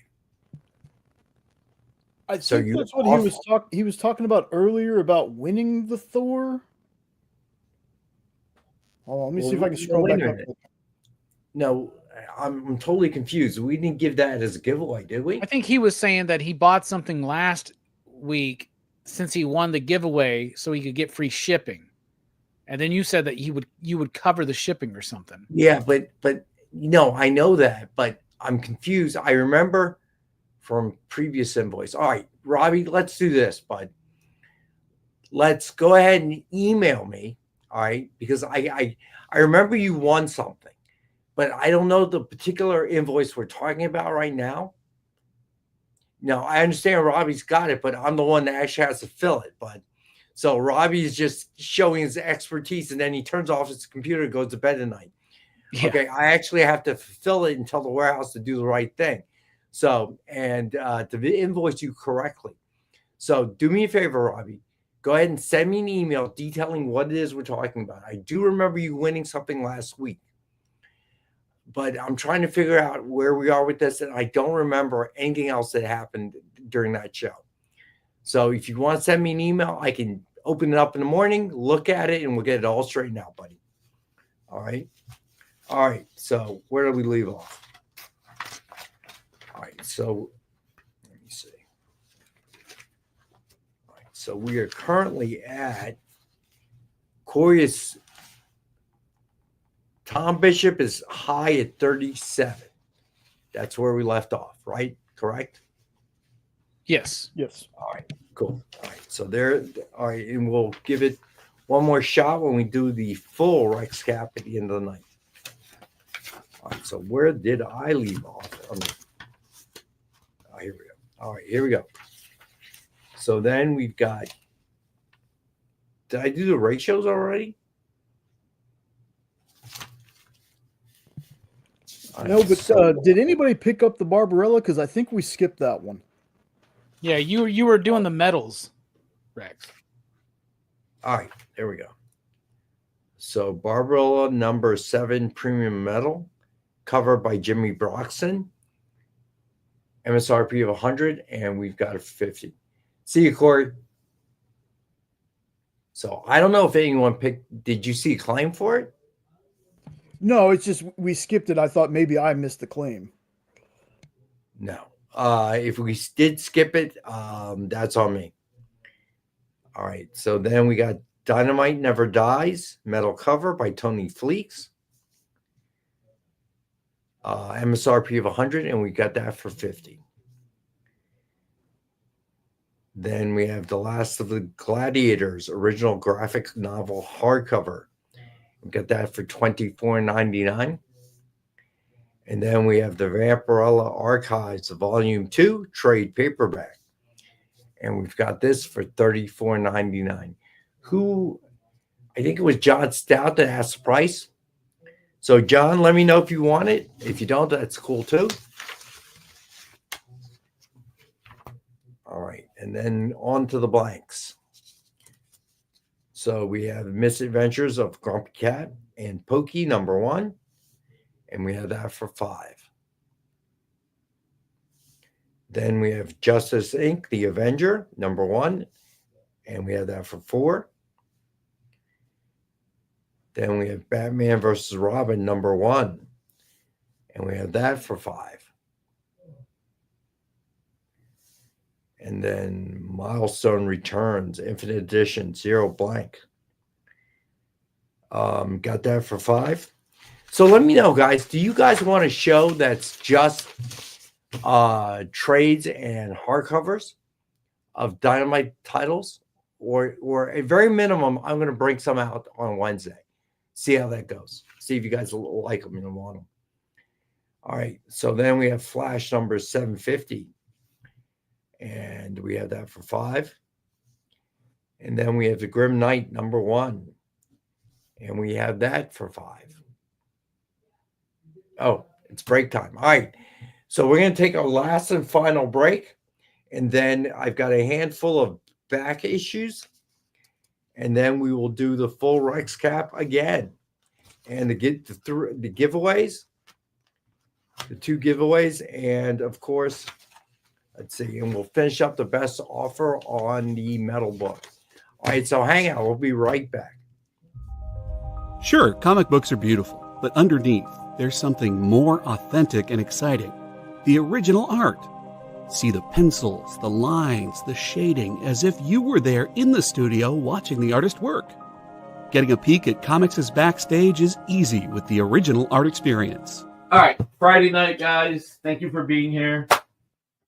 I think that's what he was talking about earlier about winning the Thor. Oh, let me see if I can scroll back up. No, I'm totally confused. We didn't give that as a giveaway, did we? I think he was saying that he bought something last week since he won the giveaway so he could get free shipping. And then you said that you would cover the shipping or something. Yeah, but I know that, but I'm confused. I remember from previous invoice. All right, Robbie, let's do this, bud. Let's go ahead and email me. All right, because I remember you won something, but I don't know the particular invoice we're talking about right now. No, I understand Robbie's got it, but I'm the one that actually has to fill it, bud. So Robbie is just showing his expertise, and then he turns off his computer and goes to bed at night. Yeah. Okay, I actually have to fulfill it and tell the warehouse to do the right thing. So, and to invoice you correctly. So do me a favor, Robbie. Go ahead and send me an email detailing what it is we're talking about. I do remember you winning something last week, but I'm trying to figure out where we are with this, and I don't remember anything else that happened during that show. So if you want to send me an email, I can open it up in the morning, look at it, and we'll get it all straightened out, buddy. All right. All right. So where do we leave off? All right. So let me see. All right. So we are currently at Corey's. Tom Bishop is high at 37. That's where we left off, right? Correct? Yes. Yes. All right, cool. All right, so there, all right, and we'll give it one more shot when we do the full Rex cap at the end of the night. All right, so where did I leave off? Here we go. All right, here we go. So then we've got, did I do the ratios already? No, but did anybody pick up the Barbarella? Because I think we skipped that one. Yeah, you were doing the medals, Rex. All right, there we go. So Barbarella number 7 premium metal, covered by Jimmy Broxton. MSRP of 100, and we've got a 50. See you, Corey. So I don't know if anyone picked. Did you see a claim for it? No, it's just we skipped it. I thought maybe I missed the claim. No. If we did skip it, that's on me. All right. So then we got Dynamite Never Dies, metal cover by Tony Fleeks. MSRP of 100, and we got that for 50. Then we have The Last of the Gladiators, original graphic novel hardcover. We got that for $24.99. And then we have the Vampirella Archives Volume 2 trade paperback. And we've got this for $34.99. I think it was John Stout that asked the price. So, John, let me know if you want it. If you don't, that's cool too. All right. And then on to the blanks. So we have Misadventures of Grumpy Cat and Pokey number 1. And we have that for 5. Then we have Justice Inc., The Avenger, number 1. And we have that for 4. Then we have Batman versus Robin #1. And we have that for $5. And then Milestone Returns, Infinite Edition, 0 blank. Got that for $5. So let me know, guys. Do you guys want a show that's just trades and hardcovers of Dynamite titles? Or a very minimum, I'm going to bring some out on Wednesday. See how that goes. See if you guys like them and want them. All right. So then we have Flash number 750. And we have that for $5. And then we have the Grim Knight #1. And we have that for $5. Oh, it's break time. All right. So we're going to take our last and final break. And then I've got a handful of back issues. And then we will do the full Rex cap again. And the giveaways. The 2 giveaways. And, of course, let's see. And we'll finish up the best offer on the metal book. All right. So hang out. We'll be right back. Sure, comic books are beautiful, but underneath, there's something more authentic and exciting. The original art. See the pencils, the lines, the shading, as if you were there in the studio watching the artist work. Getting a peek at comics' backstage is easy with the original art experience. All right, Friday night, guys. Thank you for being here.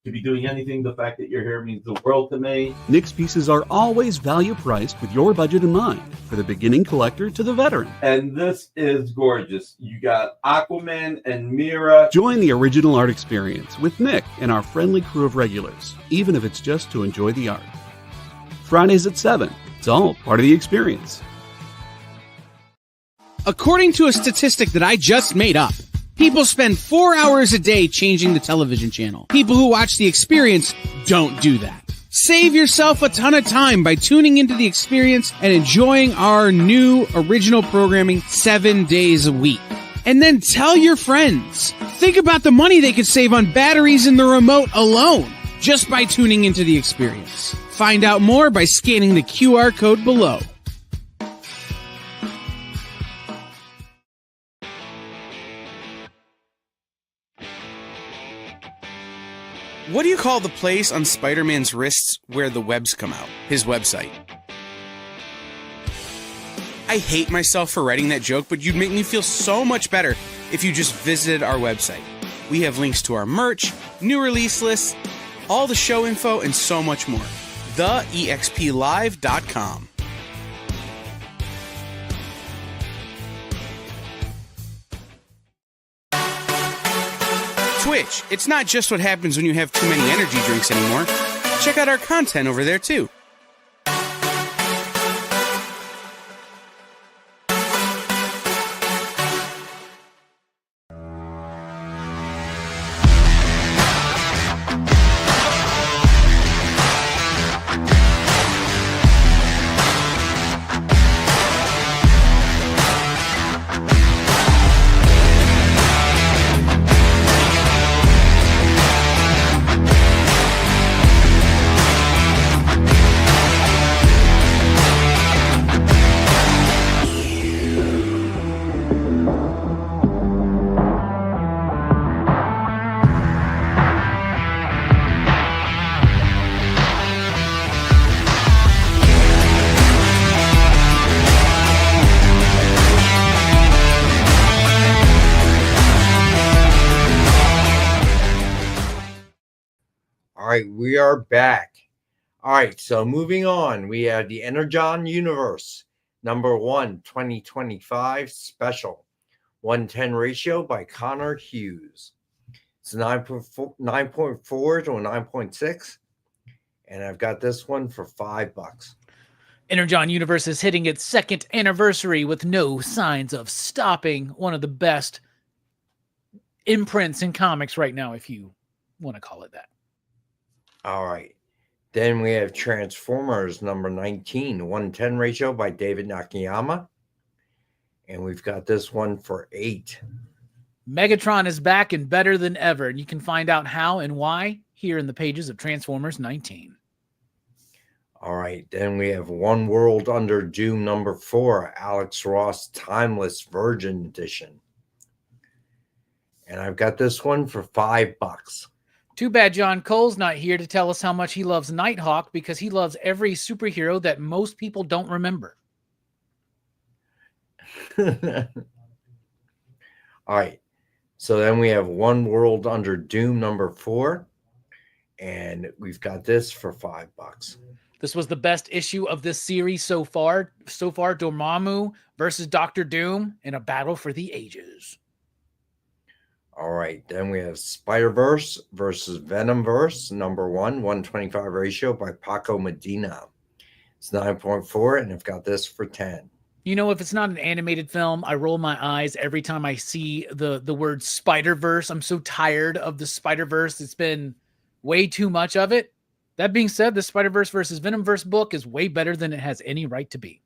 To be doing anything, the fact that you're here means the world to me. Nick's pieces are always value priced with your budget in mind, for the beginning collector to the veteran. And this is gorgeous. You got Aquaman and Mira. Join the original art experience with Nick and our friendly crew of regulars, even if it's just to enjoy the art. Fridays at 7. It's all part of the experience. According to a statistic that I just made up, people spend 4 hours a day changing the television channel. People who watch The Experience don't do that. Save yourself a ton of time by tuning into The Experience and enjoying our new original programming 7 days a week. And then tell your friends. Think about the money they could save on batteries in the remote alone just by tuning into The Experience. Find out more by scanning the QR code below. What do you call the place on Spider-Man's wrists where the webs come out? His website. I hate myself for writing that joke, but you'd make me feel so much better if you just visited our website. We have links to our merch, new release lists, all the show info, and so much more. TheEXPLive.com. Twitch. It's not just what happens when you have too many energy drinks anymore. Check out our content over there, too. All right, we are back. All right, so moving on, we have the Energon Universe #1 2025 special 1:10 ratio by Connor Hughes. It's 9.4 to a 9.6, and I've got this one for $5. Energon Universe is hitting its 2nd anniversary with no signs of stopping. One of the best imprints in comics right now, if you want to call it that. All right. Then we have Transformers #19, 1:10 ratio by David Nakayama. And we've got this one for $8. Megatron is back and better than ever. And you can find out how and why here in the pages of Transformers 19. All right, then we have One World Under Doom number 4, Alex Ross Timeless Virgin Edition. And I've got this one for $5. Too bad John Cole's not here to tell us how much he loves Nighthawk, because he loves every superhero that most people don't remember. All right, so then we have One World Under Doom number 4, and we've got this for $5. This was the best issue of this series so far. Dormammu versus Doctor Doom in a battle for the ages. All right, then we have Spider-Verse versus Venomverse, number 1, 125 ratio by Paco Medina. It's 9.4, and I've got this for 10. You know, if it's not an animated film, I roll my eyes every time I see the word Spider-Verse. I'm so tired of the Spider-Verse. It's been way too much of it. That being said, the Spider-Verse versus Venomverse book is way better than it has any right to be.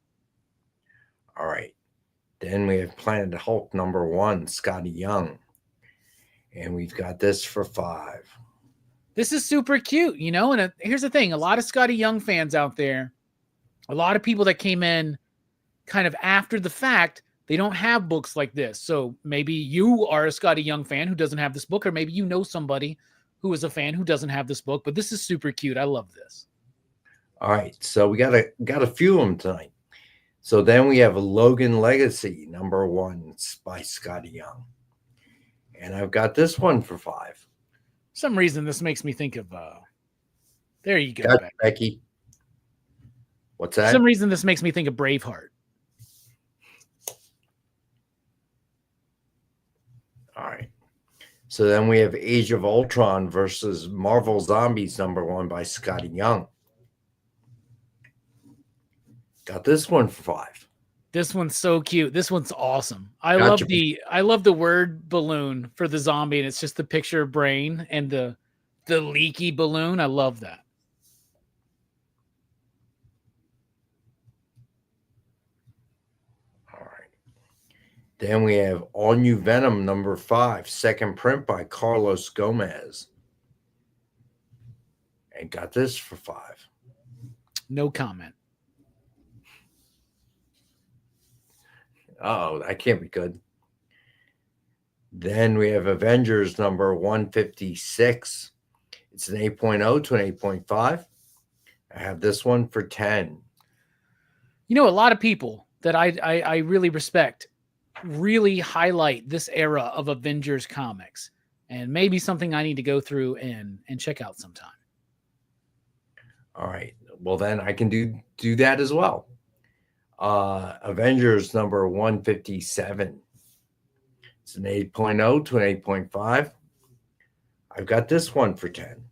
All right, then we have Planet Hulk number 1, Scotty Young. And we've got this for $5. This is super cute, you know? And here's the thing. A lot of Scotty Young fans out there, a lot of people that came in kind of after the fact, they don't have books like this. So maybe you are a Scotty Young fan who doesn't have this book, or maybe you know somebody who is a fan who doesn't have this book. But this is super cute. I love this. All right, so we got a few of them tonight. So then we have Logan Legacy number 1 by Scotty Young. And I've got this one for $5. For some reason, this makes me think of, there you go, Gotcha, Becky. What's that? For some reason, this makes me think of Braveheart. All right. So then we have Age of Ultron versus Marvel Zombies number 1 by Scotty Young. Got this one for $5. This one's so cute. This one's awesome. I love the word balloon for the zombie, and it's just the picture of brain and the leaky balloon. I love that. All right. Then we have All New Venom number 5, second print by Carlos Gomez. And got this for $5. No comment. Oh, that can't be good. Then we have Avengers number 156. It's an 8.0 to an 8.5. I have this one for 10. You know, a lot of people that I really respect really highlight this era of Avengers comics, and maybe something I need to go through and check out sometime. All right. Well, then I can do that as well. Avengers number 157. It's an 8.0 to an 8.5. I've got this one for 10.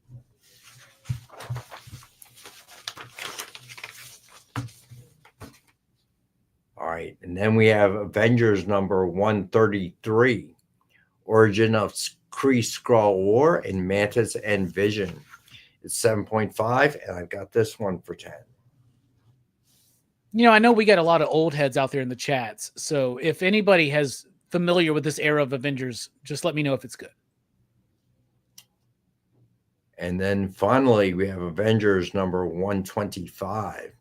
All right, and then we have Avengers number 133, Origin of Kree Skrull War and Mantis and Vision. It's 7.5, and I've got this one for 10. You know, I know we got a lot of old heads out there in the chats, so if anybody has familiar with this era of Avengers, just let me know if it's good. And then finally, we have Avengers number 125.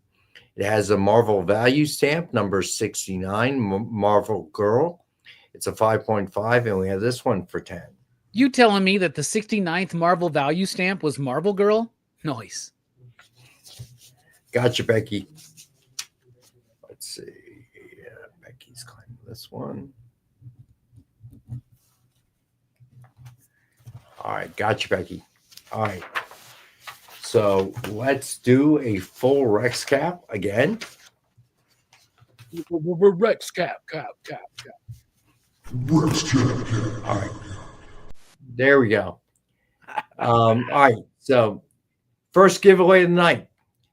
It has a Marvel value stamp, number 69, Marvel Girl. It's a 5.5, and we have this one for 10. You telling me that the 69th Marvel value stamp was Marvel Girl? Nice. Gotcha, Becky. Let's see. Yeah, Becky's claiming this one. All right, gotcha, Becky. All right. So let's do a full Rex cap again. Rex cap. Rex cap. All right. There we go. All right. So first giveaway of the night.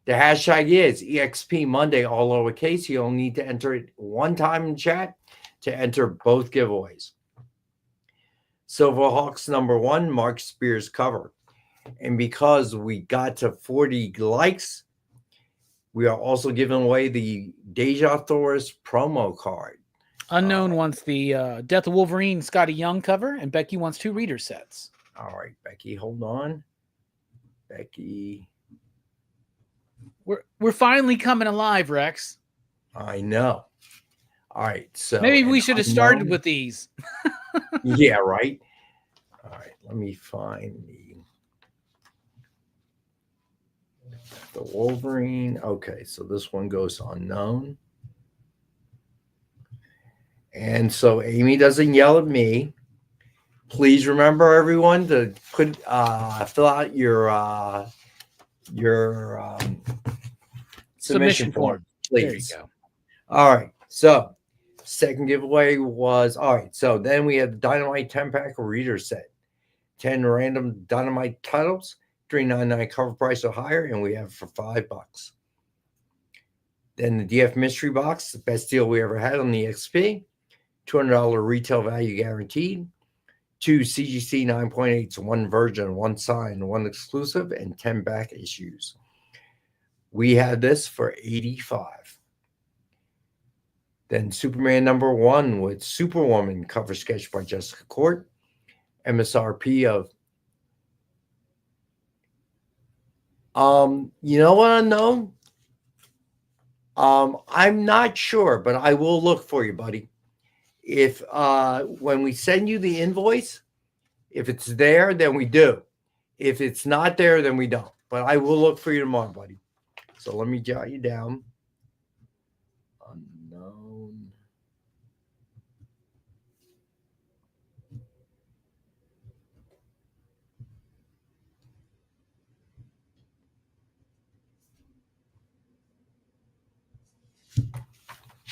The hashtag is EXP Monday, all lowercase. You'll need to enter it one time in chat to enter both giveaways. Silverhawks number 1, Mark Spears cover. And because we got to 40 likes, we are also giving away the Deja Thoris promo card. Unknown wants the Death of Wolverine Scotty Young cover, and Becky wants 2 reader sets. All right, Becky, hold on. Becky. We're finally coming alive, Rex. I know. All right, so Maybe we should have started unknown- with these. Yeah, right. All right, let me find the Wolverine. Okay, so this one goes unknown. And so Amy doesn't yell at me. Please remember, everyone, to put fill out your submission form, please. There you go. All right. So second giveaway was all right. So then we had the Dynamite 10-pack reader set, 10 random Dynamite titles, $3.99 cover price or higher, and we have it for $5. Then the DF mystery box, the best deal we ever had on the XP, $200 retail value guaranteed. 2 CGC 9.8s, 1 Virgin, 1 Sign, 1 exclusive, and 10 back issues. We had this for $85. Then Superman #1 with Superwoman cover sketch by Jessica Court. MSRP of you know what, unknown? I'm not sure, but I will look for you, buddy. If when we send you the invoice, if it's there, then we do. If it's not there, then we don't. But I will look for you tomorrow, buddy. So let me jot you down. Unknown.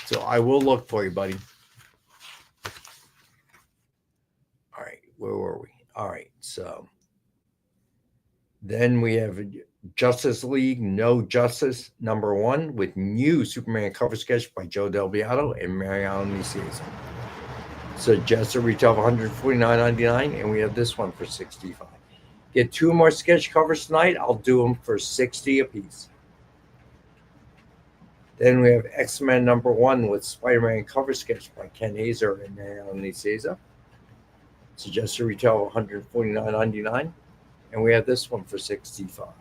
So I will look for you, buddy. All right, where were we? All right, so then we have Justice League No Justice #1 with new Superman cover sketch by Joe Del Beato and Mariano Nicieza. So just a retail of $149.99, and we have this one for $65. Get 2 more sketch covers tonight. I'll do them for $60 a piece. Then we have X-Men #1 with Spider-Man cover sketch by Ken Hazer and Mariano Nicieza. Suggested retail of $149.99, and we have this one for $65.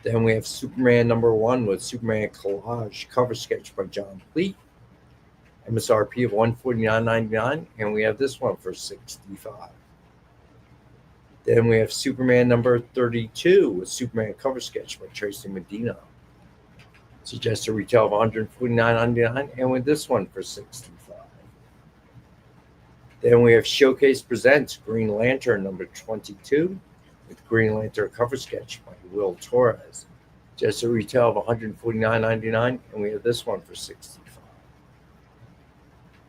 Then we have Superman #1 with Superman collage cover sketch by John Pleat. MSRP of $149.99, and we have this one for $65. Then we have Superman #32 with Superman cover sketch by Tracy Medina. Suggested retail of $149.99, and with this one for $65. Then we have Showcase Presents Green Lantern #22 with Green Lantern cover sketch by Will Torres. Just a retail of $149.99, and we have this one for $65.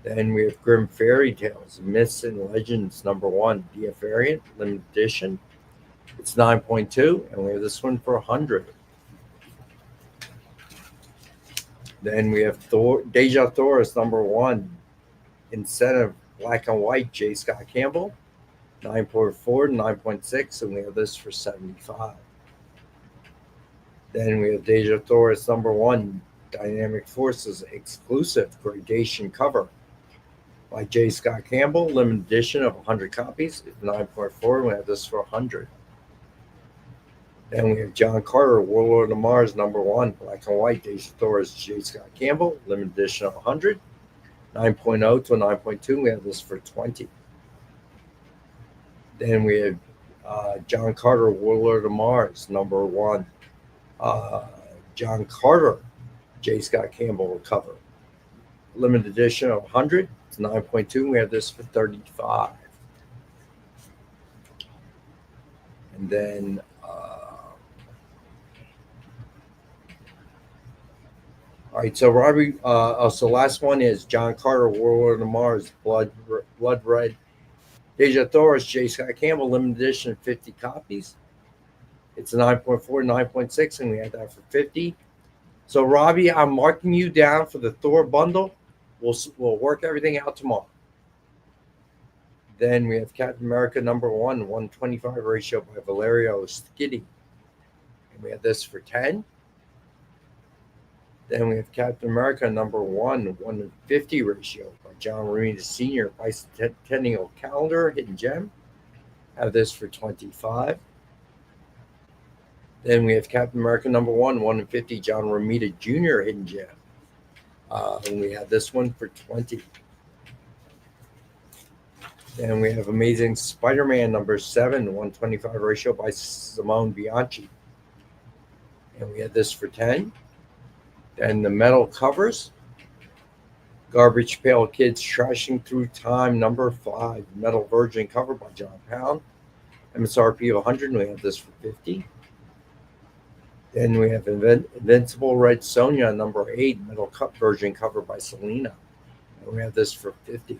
Then we have Grim Fairy Tales Myths and Legends #1 DF variant limited edition. It's 9.2, and we have this one for $100. Then we have Deja Thoris #1 incentive black and white J. Scott Campbell 9.4, 9.6, and we have this for $75. Then we have Deja Thoris #1 Dynamic Forces exclusive gradation cover by J. Scott Campbell, limited edition of 100 copies. It's 9.4, and we have this for $100. Then we have John Carter, Warlord of Mars #1 black and white Deja Thoris J. Scott Campbell, limited edition of 100. 9.0 to 9.2, we have this for $20. Then we have John Carter, Warlord of Mars #1. John Carter, J. Scott Campbell cover. Limited edition of 100. It's 9.2. We have this for $35. And then all right, so Robbie, so last one is John Carter, Warlord of Mars, Blood Red, Deja Thoris, J. Scott Campbell, limited edition, 50 copies. It's a 9.4, 9.6, and we have that for $50. So Robbie, I'm marking you down for the Thor bundle. We'll work everything out tomorrow. Then we have Captain America #1, 125 ratio by Valerio Schiti, and we have this for $10. Then we have Captain America #1, 150 ratio by John Romita Sr. Bicentennial Calendar, Hidden Gem. Have this for $25. Then we have Captain America #1, 1 in 50, John Romita Jr. hidden gem. And we have this one for 20. Then we have Amazing Spider-Man #7, 125 ratio by Simone Bianchi. And we have this for 10. Then the metal covers. Garbage Pail Kids Trashing Through Time #5, metal virgin cover by John Pound. MSRP of 100, and we have this for 50. Then we have Invincible Red Sonja #8, metal cup version cover by Selena. And we have this for 50.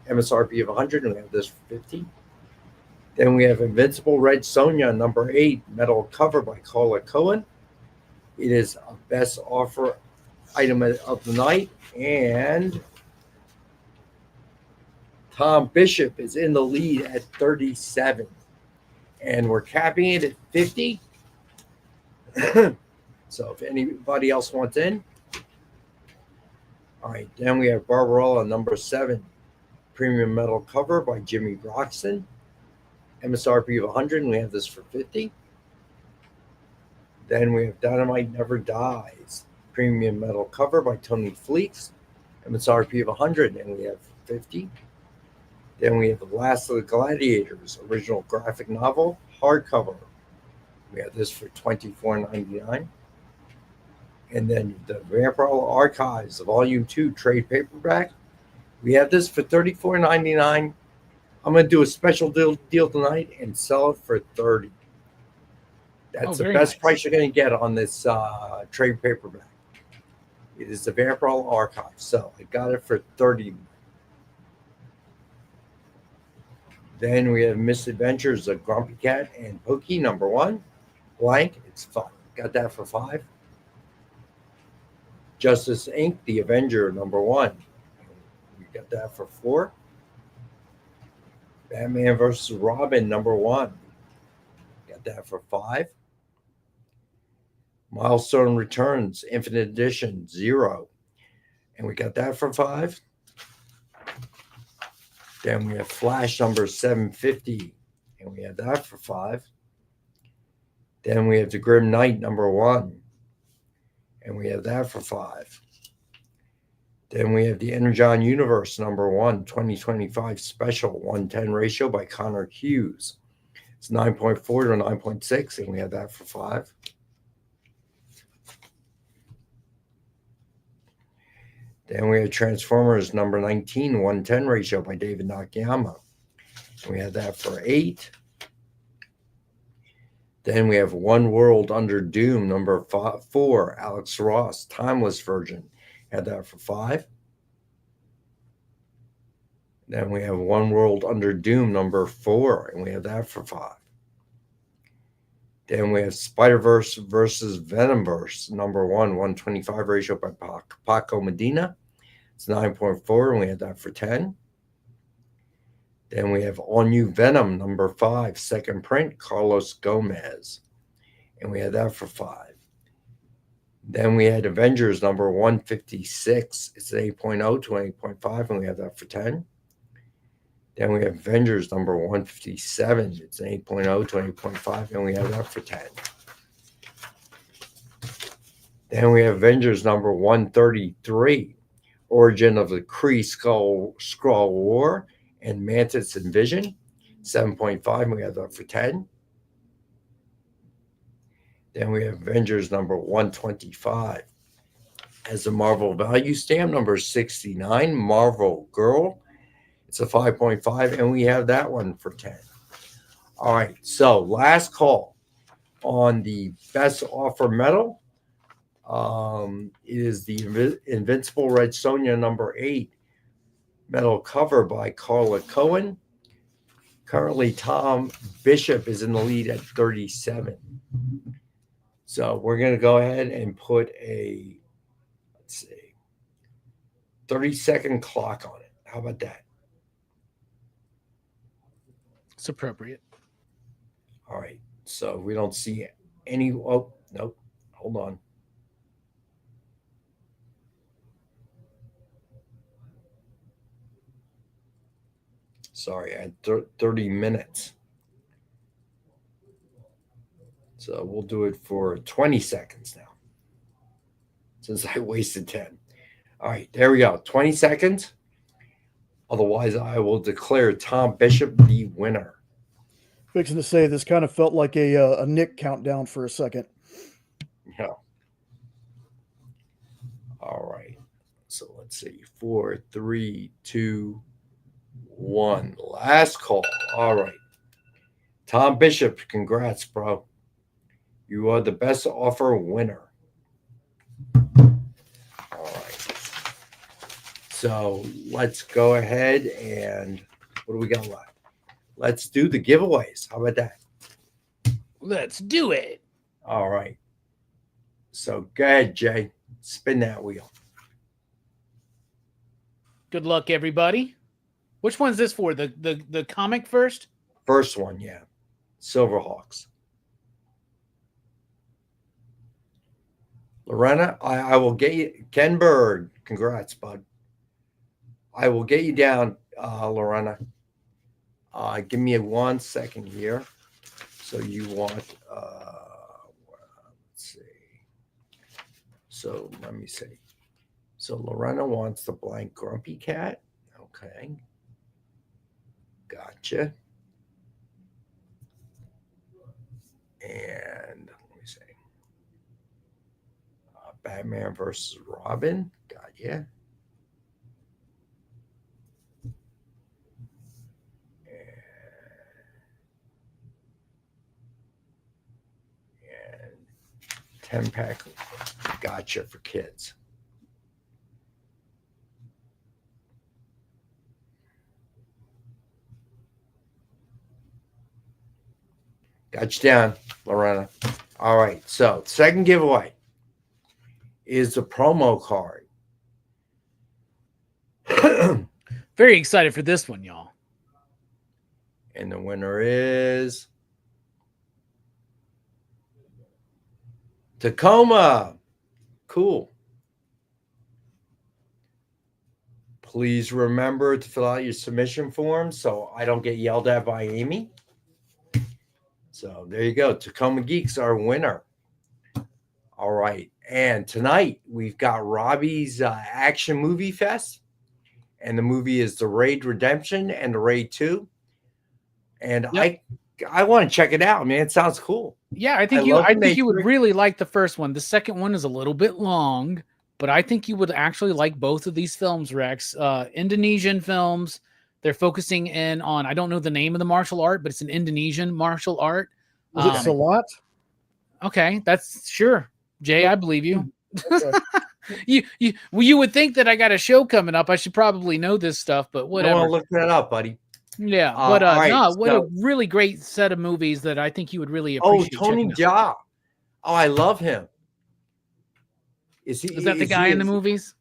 MSRP of 100, and we have this for 50. Then we have Invincible Red Sonja #8, metal cover by Carla Cohen. It is a best offer item of the night, and Tom Bishop is in the lead at 37, and we're capping it at 50. So if anybody else wants in. All right, then we have Barbarella #7, premium metal cover by Jimmy Broxton. MSRP of 100, and we have this for 50. Then we have Dynamite Never Dies, premium metal cover by Tony Fleeks. MSRP of 100, and we have 50. Then we have The Last of the Gladiators, original graphic novel, hardcover. We have this for $24.99. And then the Vampire Archives, Volume 2, trade paperback. We have this for $34.99. I'm going to do a special deal tonight and sell it for $30. That's the best price you're going to get on this trade paperback. It is the Vampire Archive. So I got it for $30. Then we have Misadventures of Grumpy Cat and Pokey #1. Blank. It's fun. Got that for $5. Justice Inc., The Avenger #1. We got that for $4. Batman vs. Robin #1. Got that for $5. Milestone Returns, Infinite Edition, 0. And we got that for $5. Then we have Flash #750, and we have that for $5. Then we have The Grim Knight #1, and we have that for $5. Then we have The Energon Universe #1, 2025 special, 110 ratio by Connor Hughes. It's 9.4 to 9.6, and we have that for $5. Then we have Transformers #19, 110 ratio by David Nakayama. We have that for $8. Then we have One World Under Doom #4, Alex Ross, timeless version. Had that for $5. Then we have One World Under Doom #4, and we have that for $5. Then we have Spider-Verse versus Venomverse #1, 125 ratio by Paco Medina. It's 9.4, and we have that for $10. Then we have All New Venom #5, second print, Carlos Gomez. And we had that for $5. Then we had Avengers #156. It's an 8.0 to an 8.5, and we have that for $10. Then we have Avengers #157. It's an 8.0 to an 8.5, and we have that for $10. Then we have Avengers #133, Origin of the Kree Skrull War and Mantis and Vision, 7.5, and we have that for $10. Then we have Avengers #125 as a Marvel value stamp, #69, Marvel Girl. It's a 5.5, and we have that one for $10. All right, so last call on the best offer metal is the Invincible Red Sonja #8 metal cover by Carla Cohen. Currently, Tom Bishop is in the lead at 37. So we're going to go ahead and put a, let's see, 30-second clock on it. How about that? It's appropriate. All right. So we don't see any. Oh, nope. Hold on. Sorry, I had 30 minutes. So we'll do it for 20 seconds now, since I wasted 10. All right, there we go. 20 seconds. Otherwise, I will declare Tom Bishop the winner. Fixing to say this kind of felt like a Nick countdown for a second. Yeah. All right. So let's see. 4, 3, 2, 1. Last call. All right. Tom Bishop, congrats, bro. You are the best offer winner. All right. So let's go ahead and what do we got left? Let's do the giveaways. How about that? Let's do it. All right. So go ahead, Jay. Spin that wheel. Good luck, everybody. Which one's this for? The comic first? First one, yeah. Silverhawks. Lorena, I will get you. Ken Bird, congrats, bud. I will get you down, Lorena. Give me 1 second here. So you want, let's see. So let me see. So Lorena wants the blank Grumpy Cat. Okay. Gotcha. And let me see. Batman versus Robin. Got ya. And 10-pack gotcha for kids. Got you down, Lorena. All right. So second giveaway is the promo card. Very excited for this one, y'all. And the winner is Tacoma. Cool. Please remember to fill out your submission form so I don't get yelled at by Amy. So there you go. Tacoma Geeks, our winner. All right. And tonight we've got Robbie's Action Movie Fest. And the movie is The Raid Redemption and The Raid 2. And yep. I want to check it out, man. It sounds cool. Yeah, I think you would really like the first one. The second one is a little bit long, but I think you would actually like both of these films, Rex. Indonesian films. They're focusing in on, I don't know the name of the martial art, but it's an Indonesian martial art. Was it Salat? Okay, that's sure. Jay, I believe you. Okay. you would think that I got a show coming up. I should probably know this stuff, but whatever. I'll look that up, buddy. Yeah, but right, a really great set of movies that I think you would really appreciate. Oh, Tony Jaa. Oh, I love him. Is that the guy in the movies?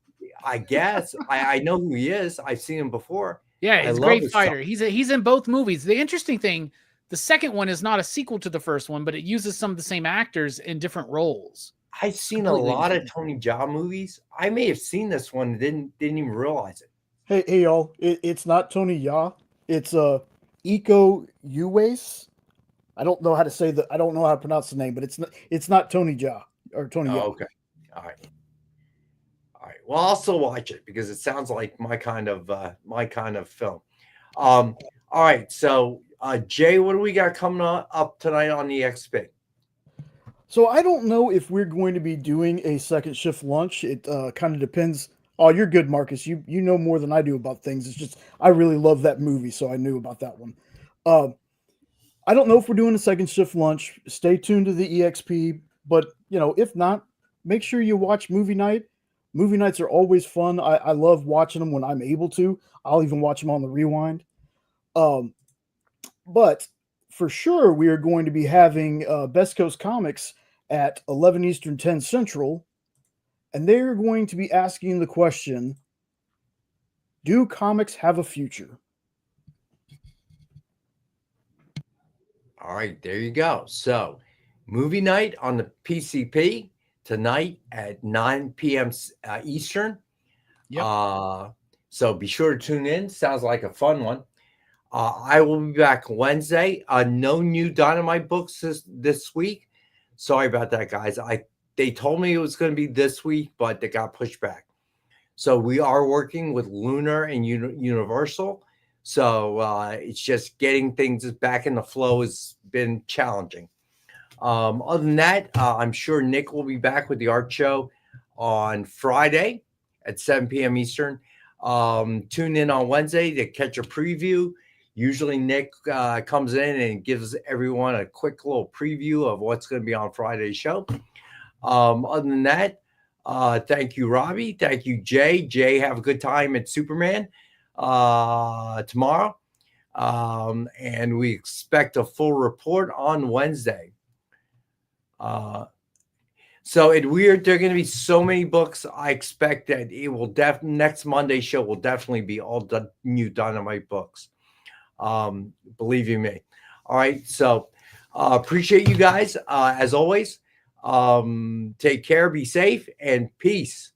I guess. I know who he is. I've seen him before. Yeah, he's a great fighter. He's in both movies. The interesting thing, the second one is not a sequel to the first one, but it uses some of the same actors in different roles. I've seen a lot of Tony Jaa movies. I may have seen this one and didn't even realize it. Hey y'all! It's not Tony Jaa. It's Iko Uwais. I don't know how to pronounce the name, but it's not Tony Jaa or Tony Jaa. Okay. All right. Well, I'll still watch it because it sounds like my kind of film. All right. So, Jay, what do we got coming up tonight on the XP? So I don't know if we're going to be doing a second shift lunch. It kind of depends. Oh, you're good, Marcus. You know more than I do about things. It's just I really love that movie, so I knew about that one. I don't know if we're doing a second shift lunch. Stay tuned to the EXP, but if not, make sure you watch movie night. Movie nights are always fun. I love watching them when I'm able to. I'll even watch them on the rewind. But for sure, we are going to be having Best Coast Comics at 11 Eastern, 10 Central. And they're going to be asking the question, do comics have a future? All right, there you go. So, movie night on the PCP tonight at 9 p.m. Eastern. Yep. So be sure to tune in. Sounds like a fun one. I will be back Wednesday. No new Dynamite books this week. Sorry about that, guys. They told me it was going to be this week, but they got pushed back. So we are working with Lunar and Universal. So it's just getting things back in the flow has been challenging. Other than that, I'm sure Nick will be back with the art show on Friday at 7 p.m. Eastern. Tune in on Wednesday to catch a preview. Usually Nick comes in and gives everyone a quick little preview of what's going to be on Friday's show. Other than that, thank you, Robbie. Thank you, Jay. Jay, have a good time at Superman tomorrow. And we expect a full report on Wednesday. So it's weird. There are going to be so many books. I expect that it will next Monday's show will definitely be all the new Dynamite books. Believe you me. All right. So appreciate you guys as always. Take care, be safe, and peace.